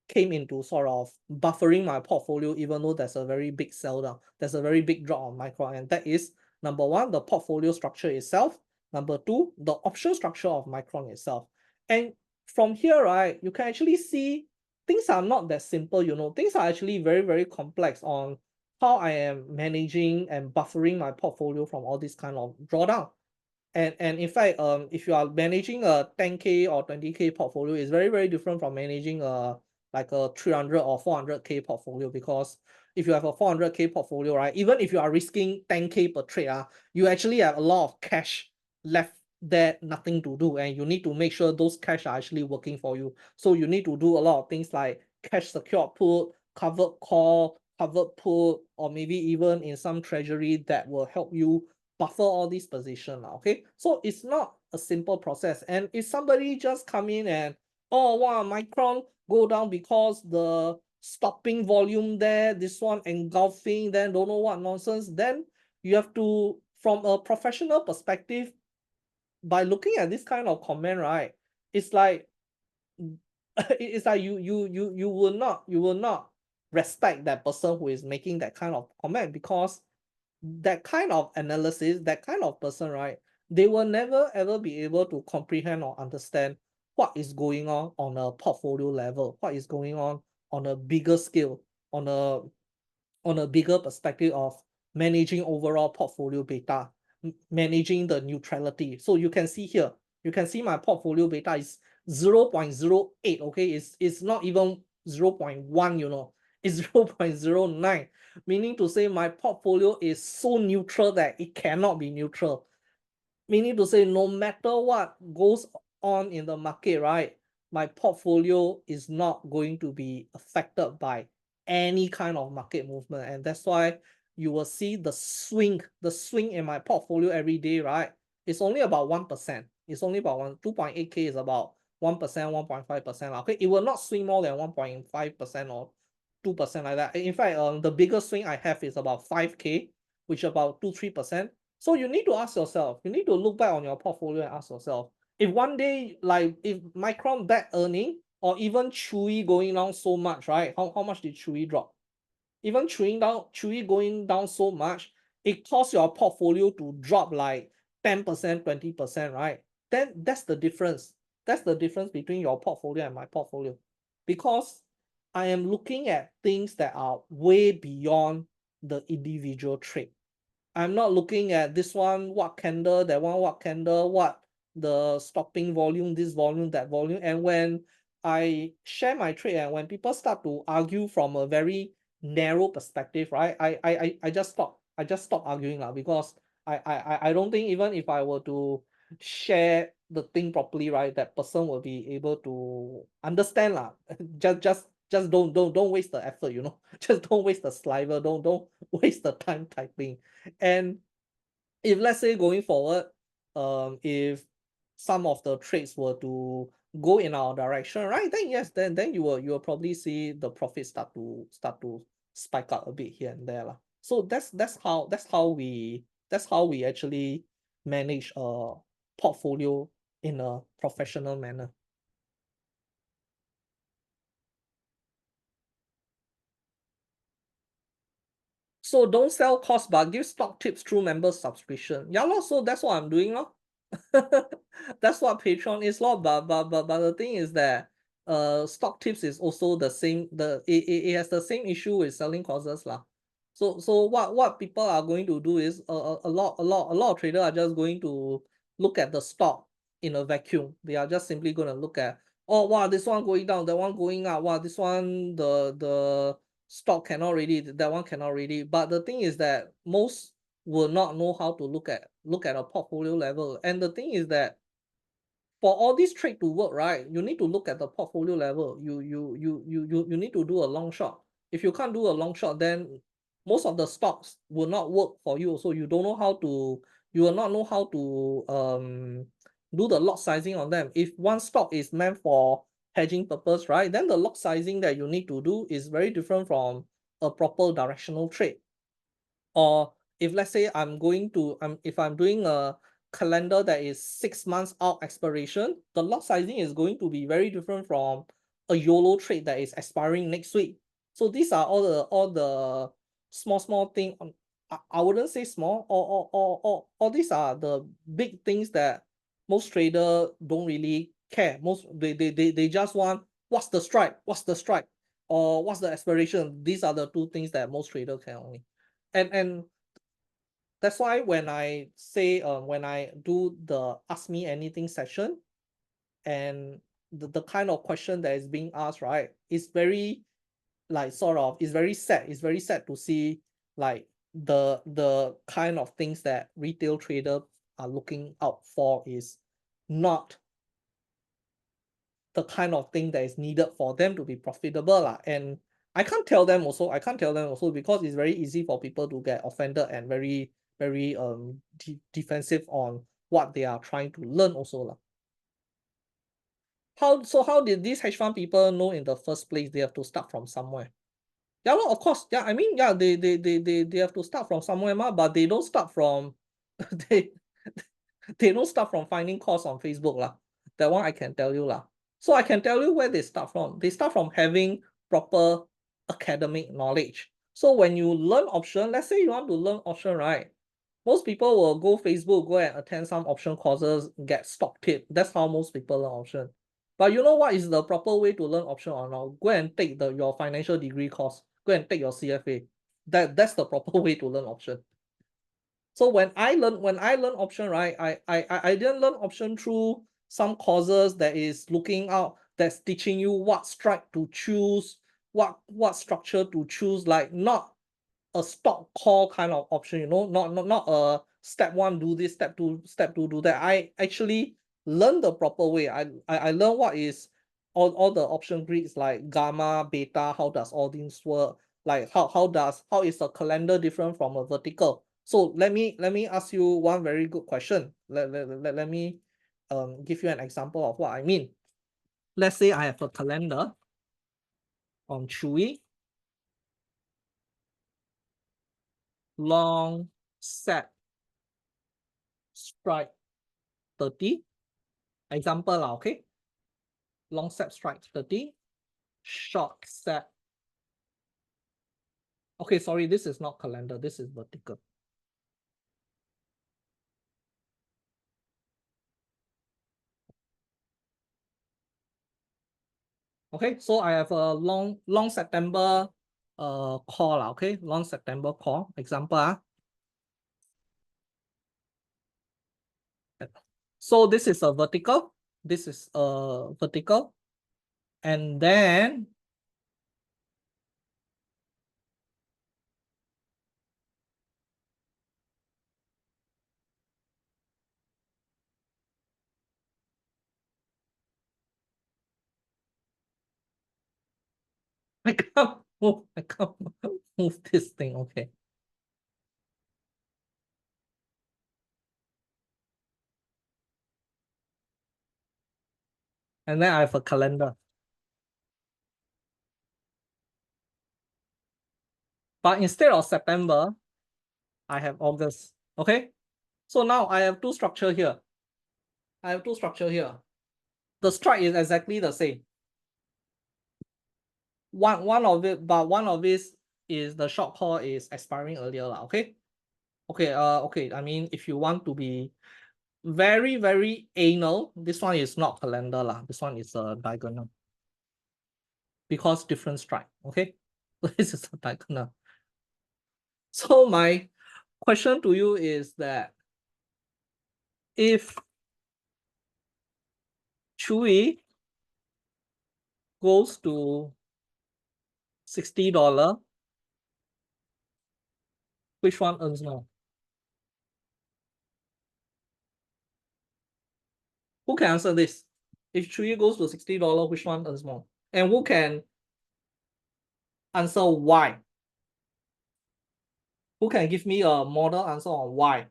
came into sort of buffering my portfolio, even though there's a very big sell down, there's a very big drop on Micron, and that is number one, the portfolio structure itself, number two, the option structure of Micron itself. And from here, right, you can actually see things are not that simple, you know, things are actually very, very complex on how I am managing and buffering my portfolio from all this kind of drawdown. And in fact, if you are managing a 10K or 20K portfolio, it's very, very different from managing like a 300 or 400K portfolio, because if you have a 400K portfolio, right, even if you are risking 10K per trade, you actually have a lot of cash left there, nothing to do, and you need to make sure those cash are actually working for you. So you need to do a lot of things like cash secured put, covered call, covered put, or maybe even in some treasury that will help you buffer all these positions. Okay, so it's not a simple process. And if somebody just come in and, oh wow, Micron go down because the stopping volume there, this one engulfing, then don't know what nonsense, then you have to, from a professional perspective, by looking at this kind of comment, right, it's like it's like you will not respect that person who is making that kind of comment, because that kind of analysis, that kind of person, right, they will never ever be able to comprehend or understand what is going on a portfolio level, what is going on a bigger scale, on a bigger perspective of managing overall portfolio beta, managing the neutrality. So you can see here, you can see my portfolio beta is 0.08. Okay, it's not even 0.1, you know, it's 0.09, meaning to say my portfolio is so neutral that it cannot be neutral. Meaning to say, no matter what goes on in the market, right, my portfolio is not going to be affected by any kind of market movement. And that's why you will see the swing in my portfolio every day, right? It's only about 1%. It's only about 2.8K is about 1%, 1.5%. Okay, it will not swing more than 1.5% or 2% like that. In fact, the biggest swing I have is about 5K, which is about 2-3%. So you need to ask yourself, you need to look back on your portfolio and ask yourself, if one day, like if Micron bad earning, or even Chewy going down so much, right? How much did Chewy drop? Even Chewy going down so much, it caused your portfolio to drop like 10%, 20%, right? Then that's the difference. That's the difference between your portfolio and my portfolio. Because I am looking at things that are way beyond the individual trade. I'm not looking at this one, what candle, that one, what candle, what the stopping volume, this volume, that volume. And when I share my trade and when people start to argue from a very narrow perspective, right? I just stop. I just stop arguing lah, because I don't think even if I were to share the thing properly, right, that person will be able to understand lah. Just don't waste the effort, you know. Just don't waste the saliva. Don't waste the time typing. And if let's say going forward, if some of the trades were to go in our direction, right, then yes, then you will probably see the profit start to spike up a bit here and there lah. So that's how we actually manage a portfolio in a professional manner. So don't sell cost, but give stock tips through member subscription. Yeah, lor, so that's what I'm doing, lor. That's what Patreon is, lor. But the thing is that stock tips is also the same. It has the same issue with selling causes lah. So what people are going to do is a lot of traders are just going to look at the stock in a vacuum. They are just simply going to look at, oh wow, this one going down, that one going up. Wow, this one the stock cannot really, that one cannot really. But the thing is that most will not know how to look at a portfolio level. And the thing is that for all these trade to work, right, you need to look at the portfolio level. You need to do a long shot. If you can't do a long shot, then most of the stocks will not work for you. So you don't know how to, you will not know how to do the lot sizing on them. If one stock is meant for hedging purpose, right, then the lot sizing that you need to do is very different from a proper directional trade. Or if let's say I'm going to, if I'm doing a calendar that is 6 months out expiration, the lot sizing is going to be very different from a YOLO trade that is expiring next week. So these are all the small thing. I wouldn't say small, or these are the big things that most trader don't really care. Most they just want, what's the strike, or what's the expiration. These are the two things that most trader can only. And that's why when I say when I do the ask me anything session, and the kind of question that is being asked, right, is very like sort of, it's very sad. It's very sad to see like the kind of things that retail trader are looking out for is not the kind of thing that is needed for them to be profitable lah. And I can't tell them also because it's very easy for people to get offended and very defensive on what they are trying to learn also lah. How did these hedge fund people know in the first place? They have to start from somewhere. Yeah, well, of course. Yeah, I mean, yeah, they have to start from somewhere, but they don't start from they they don't start from finding course on Facebook lah. That one I can tell you lah. So I can tell you where they start from. They start from having proper academic knowledge. So when you learn option, let's say you want to learn option, right? Most people will go Facebook, go and attend some option courses, get stock tip. That's how most people learn option. But you know what is the proper way to learn option or not? Go and take your financial degree course. Go and take your CFA. That's the proper way to learn option. So when I learn option, right, I didn't learn option through some courses that is looking out, that's teaching you what strike to choose, what structure to choose, like not a stock call kind of option, you know, not a step one do this, step two do that. I actually learned the proper way. I learned what is all the option grids, like gamma, beta, how does all things work, like how is a calendar different from a vertical. So let me ask you one very good question. Let me give you an example of what I mean. Let's say I have a calendar on Chewy, long set strike 30. Example lah, okay? Long set strike 30, short set. Okay, sorry, this is not calendar, this is vertical. Okay, so I have a long September call lah, okay? Long September call, example. So this is a vertical, this is a vertical, and then I can't move this thing, okay. And then I have a calendar. But instead of September, I have August, okay? So now I have two structure here. The strike is exactly the same. One of it is the short call is expiring earlier lah, okay? Okay, I mean, if you want to be very anal, this one is not calendar lah. This one is a diagonal. because different strike. Okay, this is a diagonal. So my question to you is that if Chewy goes to $60, which one earns more? Who can answer this? If Chewy goes to $60, which one earns more? And who can answer why? Who can give me a model answer on why?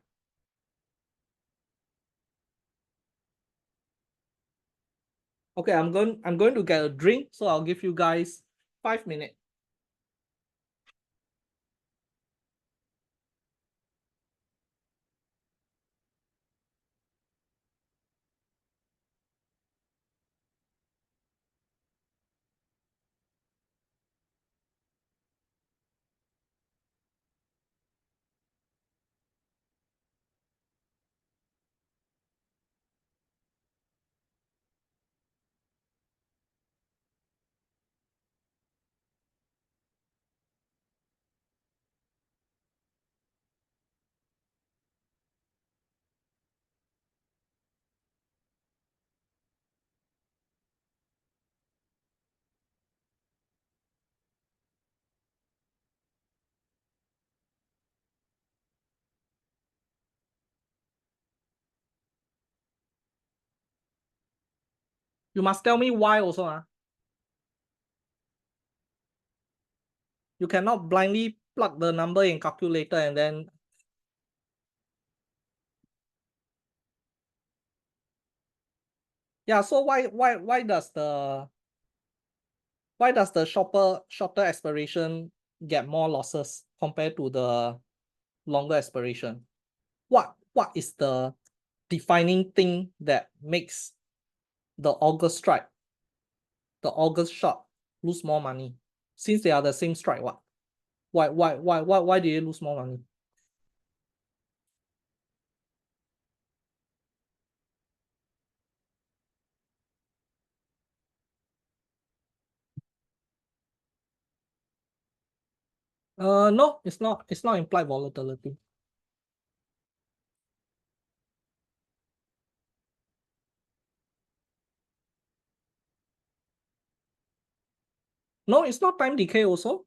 Okay, I'm going to get a drink, so I'll give you guys 5 minutes. You must tell me why also. You cannot blindly plug the number in calculator and then. Yeah, so why does the shorter expiration get more losses compared to the longer expiration? What is the defining thing that makes the August strike, the August short, lose more money? Since they are the same strike, what? Why do you lose more money? No, it's not. It's not implied volatility. No, it's not time decay also.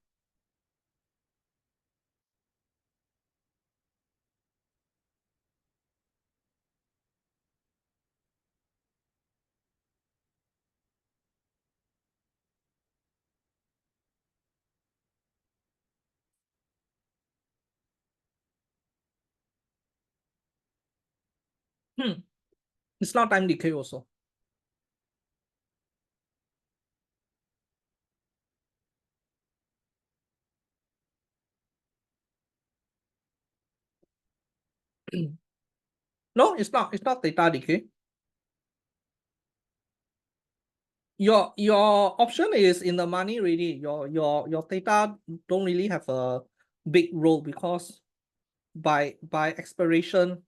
It's not time decay also. No, it's not. It's not theta decay. Your option is in the money already. Your theta don't really have a big role because by expiration,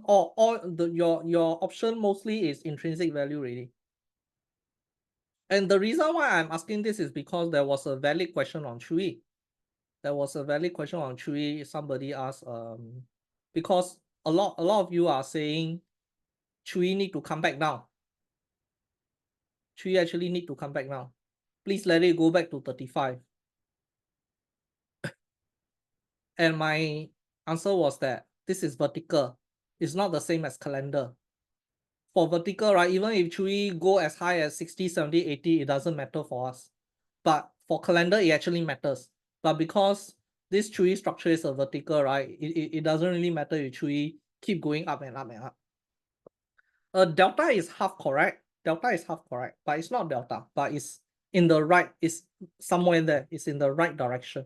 or your option mostly is intrinsic value already. And the reason why I'm asking this is because there was a valid question on Chewy. Somebody asked, because a lot of you are saying Chewy need to come back down. Chewy actually need to come back now. Please let it go back to 35. And my answer was that this is vertical. It's not the same as calendar. For vertical, right, even if Chewy go as high as 60, 70, 80, it doesn't matter for us. But for calendar, it actually matters. But because this Chewy structure is a vertical, right, it doesn't really matter if Chewy keep going up and up and up. Delta is half correct. Delta is half correct, but it's not delta, but it's in the right, it's somewhere there. It's in the right direction.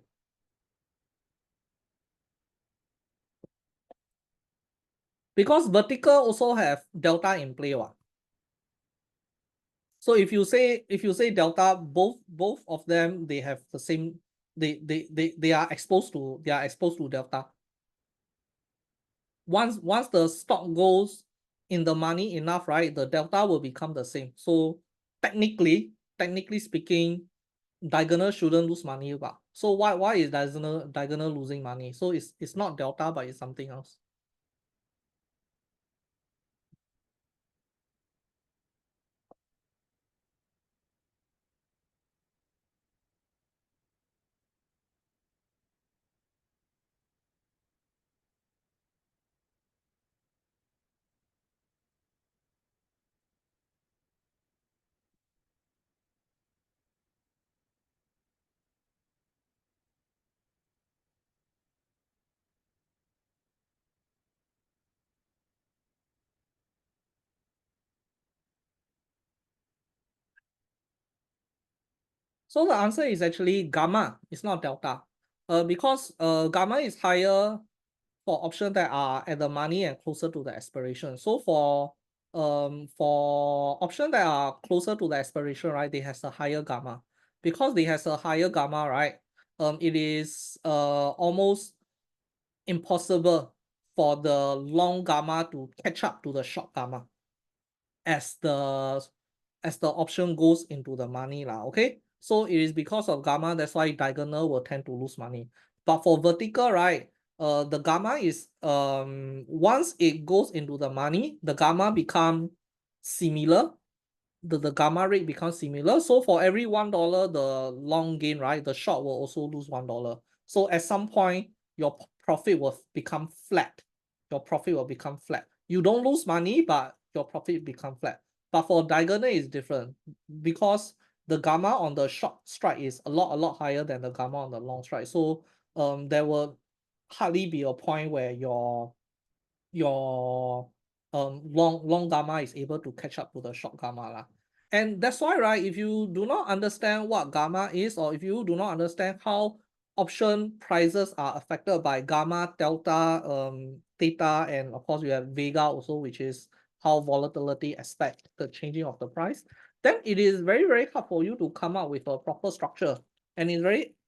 Because vertical also have delta in play, what? So if you say delta, both of them, they have the same, they are exposed to delta. Once the stock goes in the money enough, right, the delta will become the same. So technically speaking, diagonal shouldn't lose money, but so why is diagonal losing money? So it's not delta, but it's something else. So the answer is actually gamma. It's not delta. Because gamma is higher for options that are at the money and closer to the expiration. So for options that are closer to the expiration, right, they has a higher gamma. Because they has a higher gamma, right, it is almost impossible for the long gamma to catch up to the short gamma as the option goes into the money lah. Okay, so it is because of gamma, that's why diagonal will tend to lose money. But for vertical, right, the gamma is once it goes into the money, the gamma become similar. The gamma rate becomes similar. So for every $1, the long gain, right, the short will also lose $1. So at some point, your profit will become flat. Your profit will become flat. You don't lose money, but your profit become flat. But for diagonal, it's different because the gamma on the short strike is a lot higher than the gamma on the long strike. So there will hardly be a point where your long gamma is able to catch up to the short gamma lah. And that's why, right, if you do not understand what gamma is, or if you do not understand how option prices are affected by gamma, delta, theta, and of course you have vega also, which is how volatility affects the changing of the price, then it is very hard for you to come up with a proper structure. And it's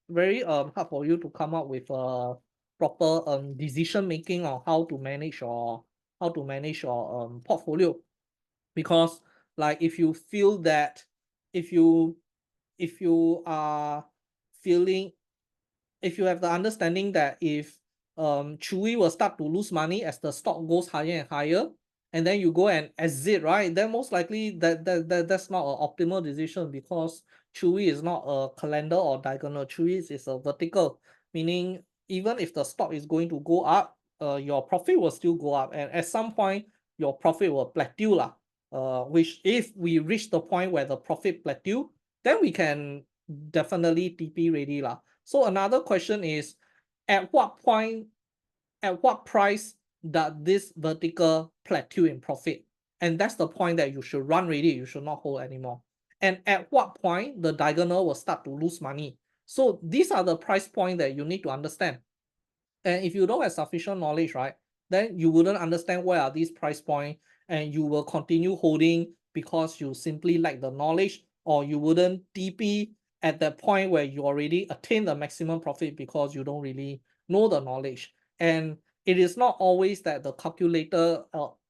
very hard for you to come up with a proper decision making on how to manage your portfolio. Because like if you feel that if you are feeling, if you have the understanding that if Chewy will start to lose money as the stock goes higher and higher, and then you go and exit, right, then most likely that's not an optimal decision, because Chewy is not a calendar or diagonal. Chewy is a vertical, meaning even if the stock is going to go up, your profit will still go up, and at some point your profit will plateau lah. Which if we reach the point where the profit plateau, then we can definitely TP ready lah. So another question is, at what point, at what price does this vertical plateau in profit? And that's the point that you should run ready. You should not hold anymore. And at what point the diagonal will start to lose money? So these are the price point that you need to understand. And if you don't have sufficient knowledge, right, then you wouldn't understand where are these price points, and you will continue holding because you simply lack the knowledge, or you wouldn't TP at that point where you already attain the maximum profit because you don't really know the knowledge. And it is not always that the calculator,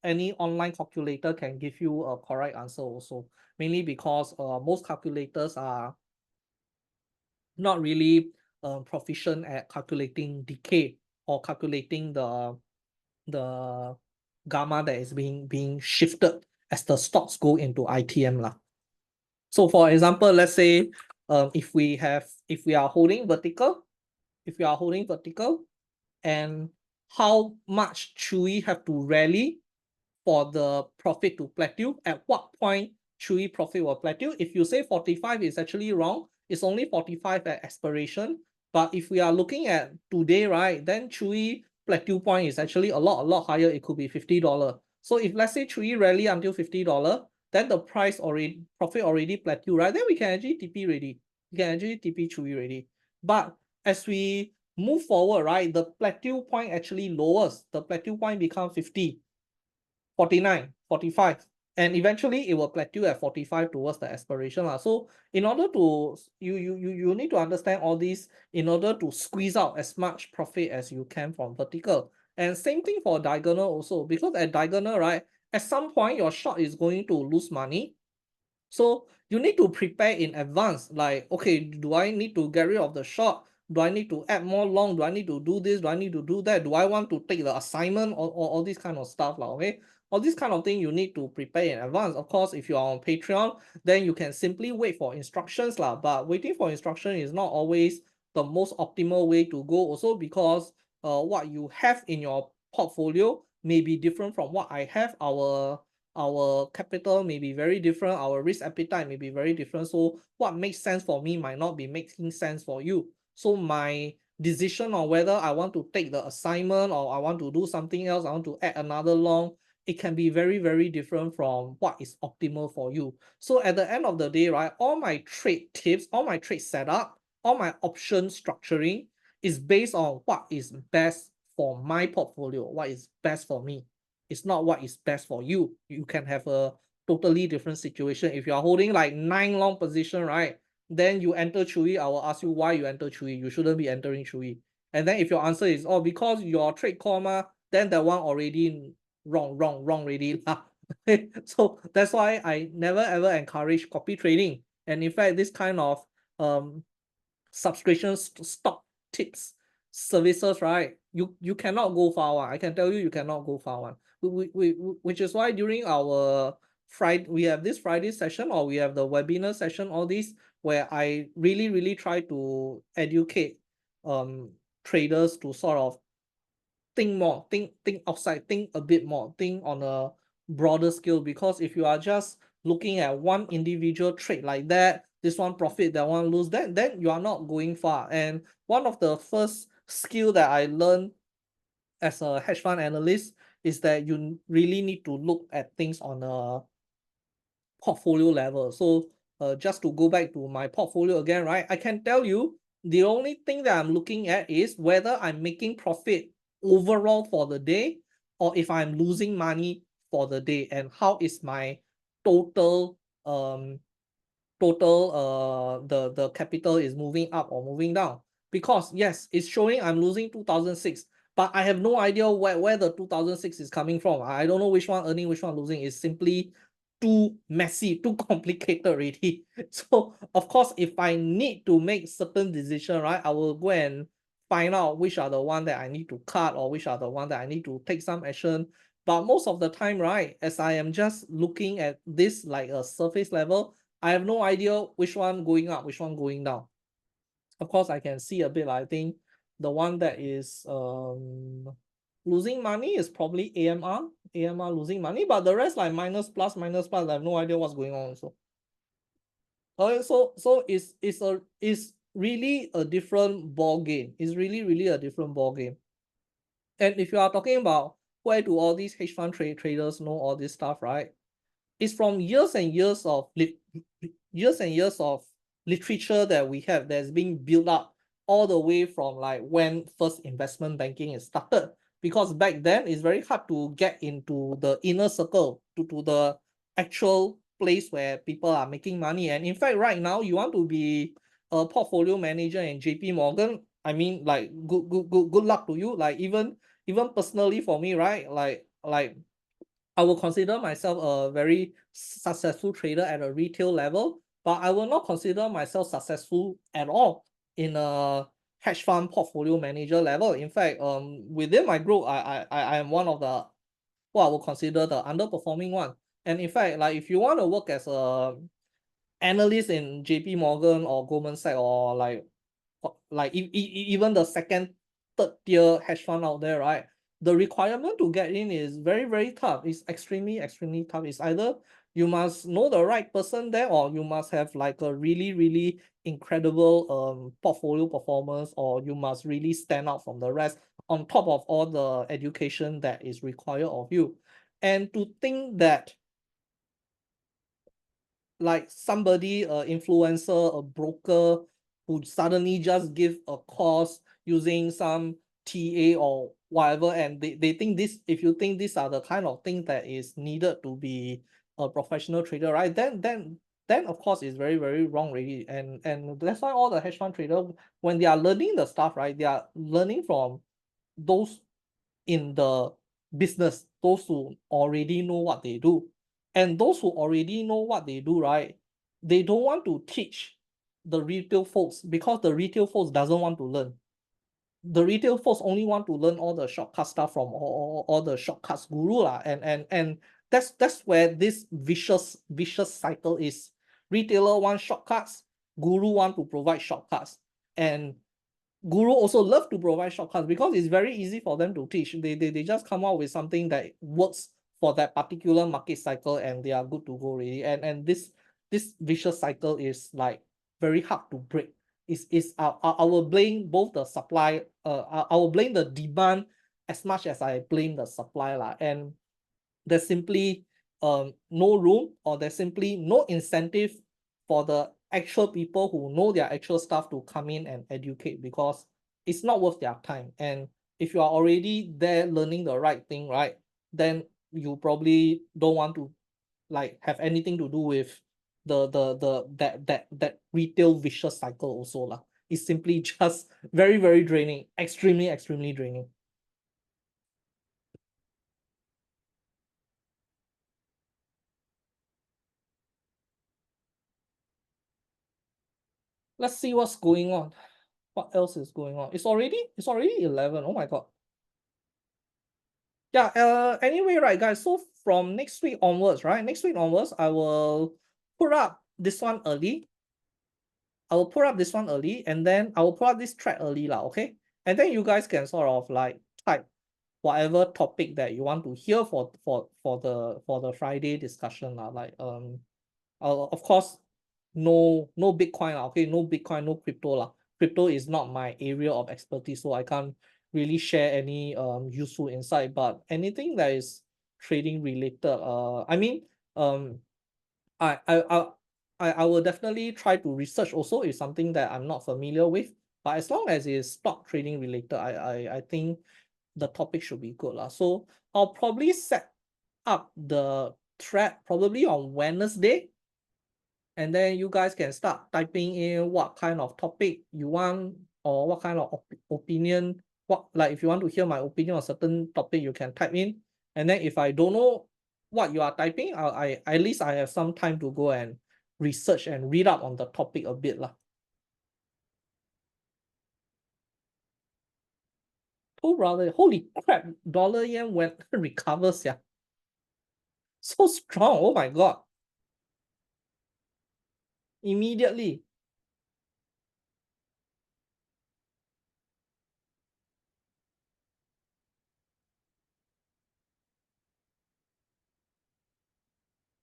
any online calculator can give you a correct answer also, mainly because most calculators are not really proficient at calculating decay or calculating the gamma that is being shifted as the stocks go into ITM lah. So for example, let's say if we are holding vertical, and how much Chewy have to rally for the profit to plateau, at what point Chewy profit will plateau. If you say 45 is actually wrong, it's only 45 at expiration. But if we are looking at today, right, then Chewy plateau point is actually a lot higher. It could be $50. So if let's say Chewy rally until $50, then the profit already plateau, right? Then we can actually TP ready. We can actually TP Chewy ready. But as we move forward, right, the plateau point actually lowers. The plateau point becomes 50, 49, 45, and eventually it will plateau at 45 towards the expiration lah. So in order to you need to understand all these in order to squeeze out as much profit as you can from vertical. And same thing for diagonal also, because at diagonal, right, at some point your short is going to lose money. So you need to prepare in advance. Like, okay, do I need to get rid of the short? Do I need to add more long? Do I need to do this? Do I need to do that? Do I want to take the assignment or all this kind of stuff? Okay. All this kind of thing you need to prepare in advance. Of course, if you are on Patreon, then you can simply wait for instructions. But waiting for instruction is not always the most optimal way to go, also because what you have in your portfolio may be different from what I have. Our capital may be very different, our risk appetite may be very different. So what makes sense for me might not be making sense for you. So my decision on whether I want to take the assignment or I want to do something else, I want to add another long, it can be very, very different from what is optimal for you. So at the end of the day, right, all my trade tips, all my trade setup, all my option structuring is based on what is best for my portfolio, what is best for me. It's not what is best for you. You can have a totally different situation. If you are holding like 9 long position, right? Then you enter Chewy, I will ask you why you enter Chewy. You shouldn't be entering Chewy. And then if your answer is, oh, because your trade comma, then that one already wrong already. So that's why I never ever encourage copy trading. And in fact, this kind of subscription stock tips services, right? You cannot go far one. I can tell you, you cannot go far one. Which is why during our Friday, we have this Friday session or we have the webinar session, all these where I really try to educate traders to sort of think more, think outside, think a bit more, think on a broader scale. Because if you are just looking at one individual trade like that, this one profit, that one lose, then you are not going far. And one of the first skill that I learned as a hedge fund analyst is that you really need to look at things on a portfolio level. So just to go back to my portfolio again, right? I can tell you the only thing that I'm looking at is whether I'm making profit overall for the day or if I'm losing money for the day, and how is my total the capital is moving up or moving down. Because yes, it's showing I'm losing 2006, but I have no idea where the 2006 is coming from. I don't know which one earning, which one losing. It's simply too messy, too complicated already. So of course, if I need to make certain decision, right, I will go and find out which are the one that I need to cut or which are the one that I need to take some action. But most of the time, right, as I am just looking at this like a surface level, I have no idea which one going up, which one going down. Of course, I can see a bit. I think the one that is losing money is probably AMR. AMR losing money, but the rest like minus plus. I have no idea what's going on also. So it's really a different ball game. It's really a different ball game. And if you are talking about where do all these hedge fund traders know all this stuff, right? It's from years and years of literature that we have that's being built up all the way from like when first investment banking is started. Because back then it's very hard to get into the inner circle, to the actual place where people are making money. And in fact, right now you want to be a portfolio manager in JP Morgan, I mean, like good luck to you. Like even personally for me, right? Like I will consider myself a very successful trader at a retail level, but I will not consider myself successful at all in a hedge fund portfolio manager level. In fact, within my group, I am one of the what I will consider the underperforming one. And in fact, like if you want to work as a analyst in JP Morgan or Goldman Sachs or even the second, third tier hedge fund out there, right? The requirement to get in is very tough. It's extremely tough. It's either you must know the right person there, or you must have like a really incredible portfolio performance, or you must really stand out from the rest on top of all the education that is required of you. And to think that like somebody, influencer, a broker who suddenly just give a course using some TA or whatever, and they think this, if you think these are the kind of things that is needed to be a professional trader, right? Then of course it's very wrong really. And that's why all the hedge fund trader, when they are learning the stuff, right, they are learning from those in the business, those who already know what they do. And those who already know what they do, right, they don't want to teach the retail folks because the retail folks doesn't want to learn. The retail folks only want to learn all the shortcut stuff from all the shortcuts guru lah, and that's where this vicious cycle is. Retailer want shortcuts, guru want to provide shortcuts, and guru also love to provide shortcuts because it's very easy for them to teach. They just come out with something that works for that particular market cycle and they are good to go already. And this vicious cycle is like very hard to break. I will blame both the supply, I will blame the demand as much as I blame the supply lah. And there's simply no room, or there's simply no incentive for the actual people who know their actual stuff to come in and educate, because it's not worth their time. And if you are already there learning the right thing, right, then you probably don't want to like have anything to do with that retail vicious cycle also lah. It's simply just very, very draining, extremely draining. Let's see what's going on. What else is going on? It's already 11. Oh my god. Yeah, anyway, right, guys, so from next week onwards, right? Next week onwards, I will put up this one early. And then I will put up this thread early lah, okay? And then you guys can sort of like type whatever topic that you want to hear for the Friday discussion lah. Like of course, no Bitcoin lah, okay? No Bitcoin, no crypto lah. Crypto is not my area of expertise, so I can't really share any useful insight. But anything that is trading related, I mean, I will definitely try to research also if something that I'm not familiar with. But as long as it's stock trading related, I think the topic should be good lah. So I'll probably set up the thread probably on Wednesday, and then you guys can start typing in what kind of topic you want, or what kind of opinion. What, like, if you want to hear my opinion on certain topic, you can type in. And then if I don't know what you are typing, I at least I have some time to go and research and read up on the topic a bit lah. Oh brother, holy crap, dollar yen went recovers, yeah. So strong, oh my god. Immediately.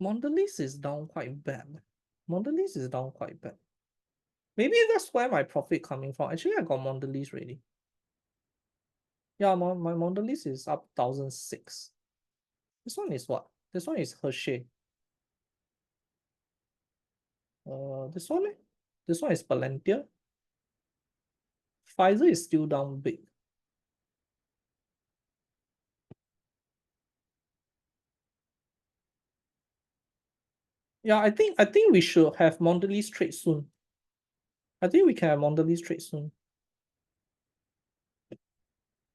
Mondelez is down quite bad. Mondelez is down quite bad. Maybe that's where my profit coming from. Actually, I got Mondelez ready. Yeah, my Mondelez is up 1,006. This one is what? This one is Hershey. This one, this one is Palantir. Pfizer is still down big. Yeah, I think we should have Mondelez trade soon. I think we can have Mondelez trade soon.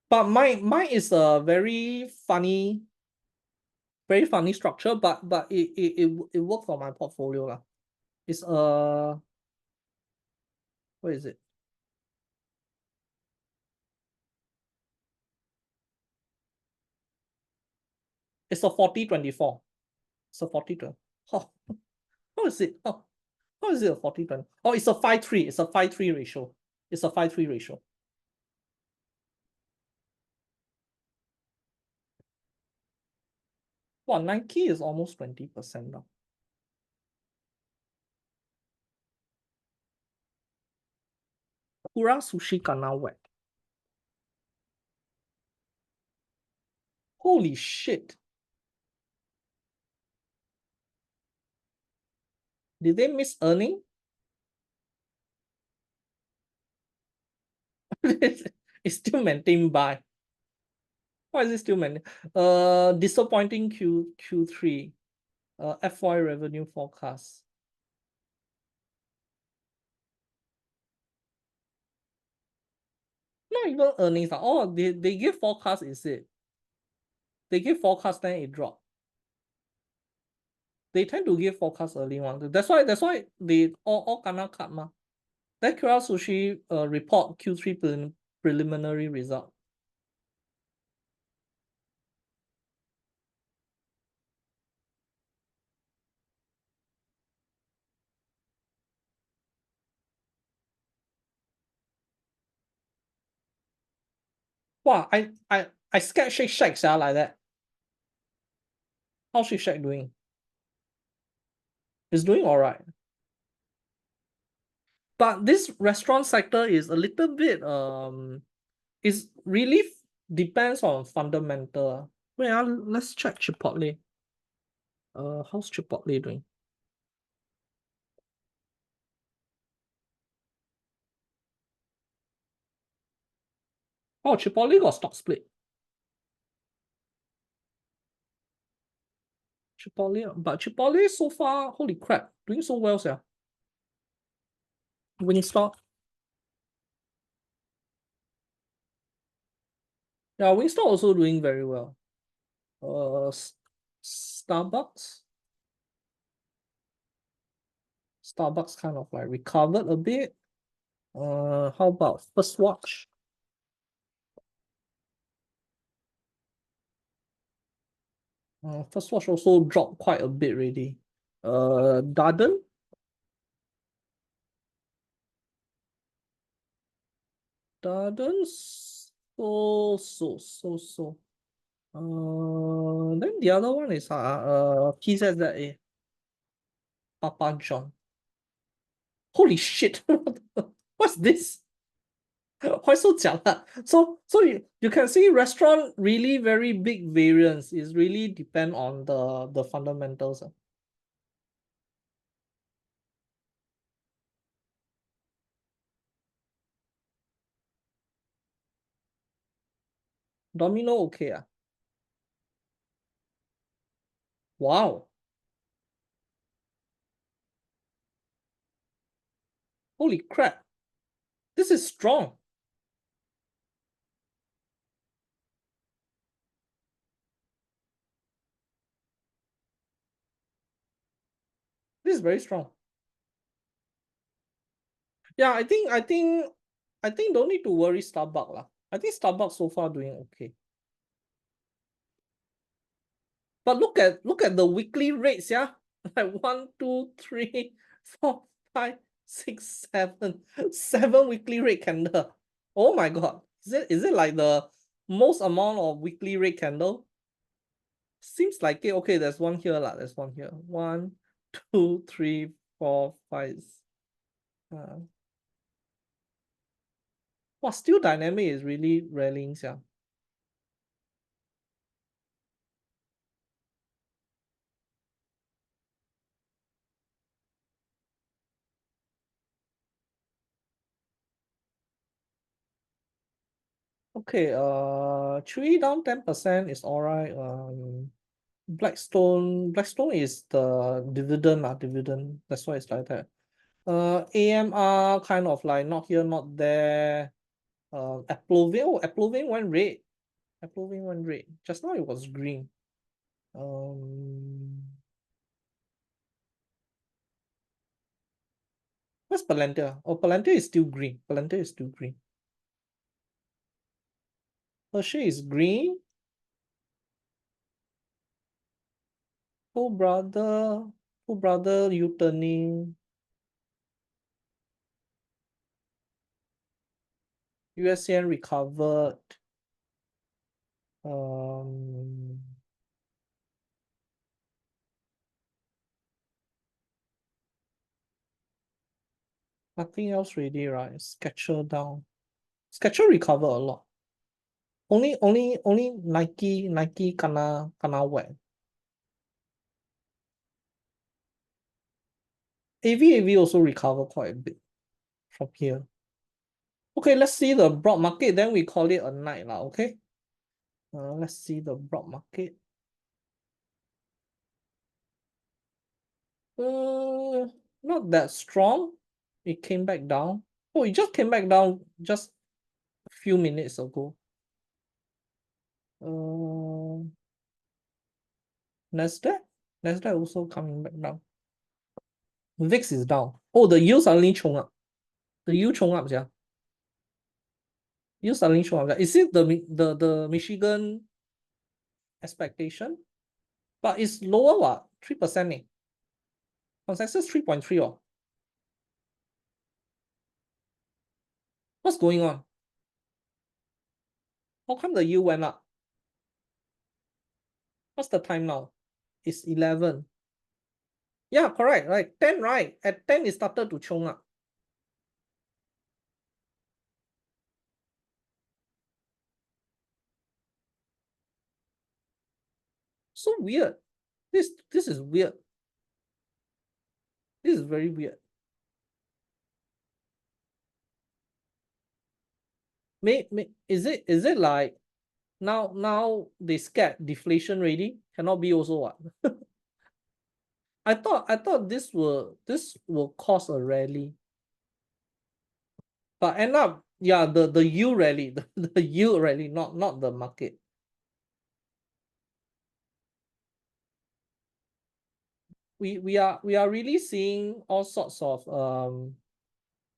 But mine is a very funny structure, but it worked for my portfolio lah. It's what is it? It's a 40-24. It's a 40-20. Oh, how is it? Oh, how is it a 40-20? Oh, it's a 5-3. It's a 5-3 ratio. It's a 5-3 ratio. Wow, Nike is almost 20% now. Kura Sushi kena whack. Holy shit. Did they miss earning? It's still maintained by. Why is it still maintained? Disappointing Q3. FY revenue forecast. Not even earnings. Oh, they give forecast, is it? They give forecast, then it dropped. They tend to give forecast early one. That's why they all kena cut ma. Then Kura Sushi report Q3 preliminary result. Wow, I scared Shake Shack like that. How's Shake Shack doing? It's doing all right. But this restaurant sector is a little bit is really depends on fundamental. Wait, let's check Chipotle. How's Chipotle doing? Oh, Chipotle got stock split. But Chipotle so far, holy crap, doing so well, yeah. Wingstop. Yeah, Wingstop also doing very well. Starbucks. Starbucks kind of like recovered a bit. How about First Watch? First Watch also dropped quite a bit already. Darden. Darden so. Then the other one is PZZA. Papa John. Holy shit! What's this? Why so jialat? So you can see restaurant really very big variance. Is really depend on the fundamentals. Domino okay ah. Wow. Holy crap. This is strong. This is very strong. Yeah, I think don't need to worry Starbucks lah. I think Starbucks so far doing okay. But look at the weekly rates, yeah. Like 1, 2, 3, 4, 5, 6, 7. 7 weekly rate candle. Oh my god. Is it like the most amount of weekly rate candle? Seems like it. Okay, there's one here lah. There's one here. 1, 2, 3, 4, 5. Wow, still dynamic is really rallying, yeah. Okay, Chewy down 10% is all right. Blackstone is the dividend. That's why it's like that. AMR kind of like not here, not there. Applovin went red. Applovin went red. Just now it was green. Where's Palantir? Oh, Palantir is still green. Hershey is green. Oh brother, U-turning. USCN recovered. Nothing else really, right? Skechers down. Skechers recover a lot. Only Nike kena wet. AV also recover quite a bit from here. Okay, let's see the broad market. Then we call it a night lah. Okay. Let's see the broad market. Not that strong. It came back down. Oh, it just came back down just a few minutes ago. Nasdaq Nasdaq also coming back down. VIX is down. Oh, the yield suddenly chung up. The yield chung up, yeah. Yield suddenly chung up. Is it the Michigan expectation? But it's lower what? 3%. Consensus 3.3. Oh. What's going on? How come the yield went up? What's the time now? It's 11. Yeah, correct, right? 10, right? At 10, it started to chung up. So weird. This is weird. This is very weird. Is it like now they scared deflation ready? Cannot be also what? I thought this will cause a rally. But end up, yeah, the yield rally, the yield rally, not the market. We are really seeing all sorts of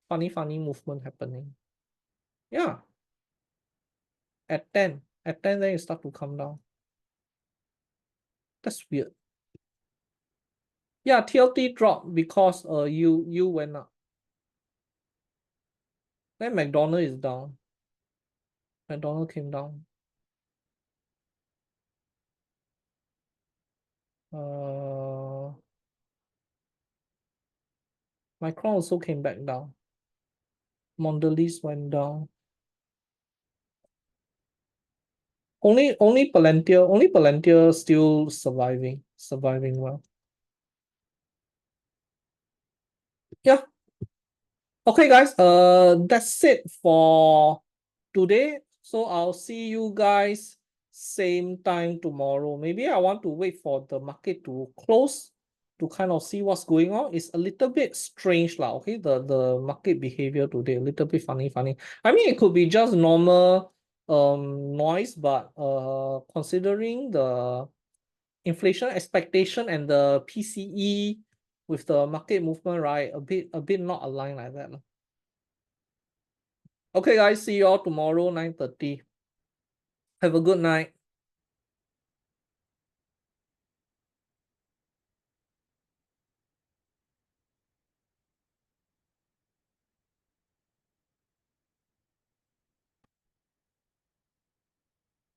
funny movement happening. Yeah. At 10 then it start to come down. That's weird. Yeah, TLT dropped because you went up. Then McDonald is down. McDonald came down. Micron also came back down. Mondelez went down. Only Palantir still surviving well. Yeah. Okay, guys. That's it for today. So I'll see you guys same time tomorrow. Maybe I want to wait for the market to close to kind of see what's going on. It's a little bit strange lah. Okay, the market behavior today a little bit funny. I mean, it could be just normal noise, but considering the inflation expectation and the PCE with the market movement, right? A bit not aligned like that. Okay, guys, see you all tomorrow 9:30. Have a good night.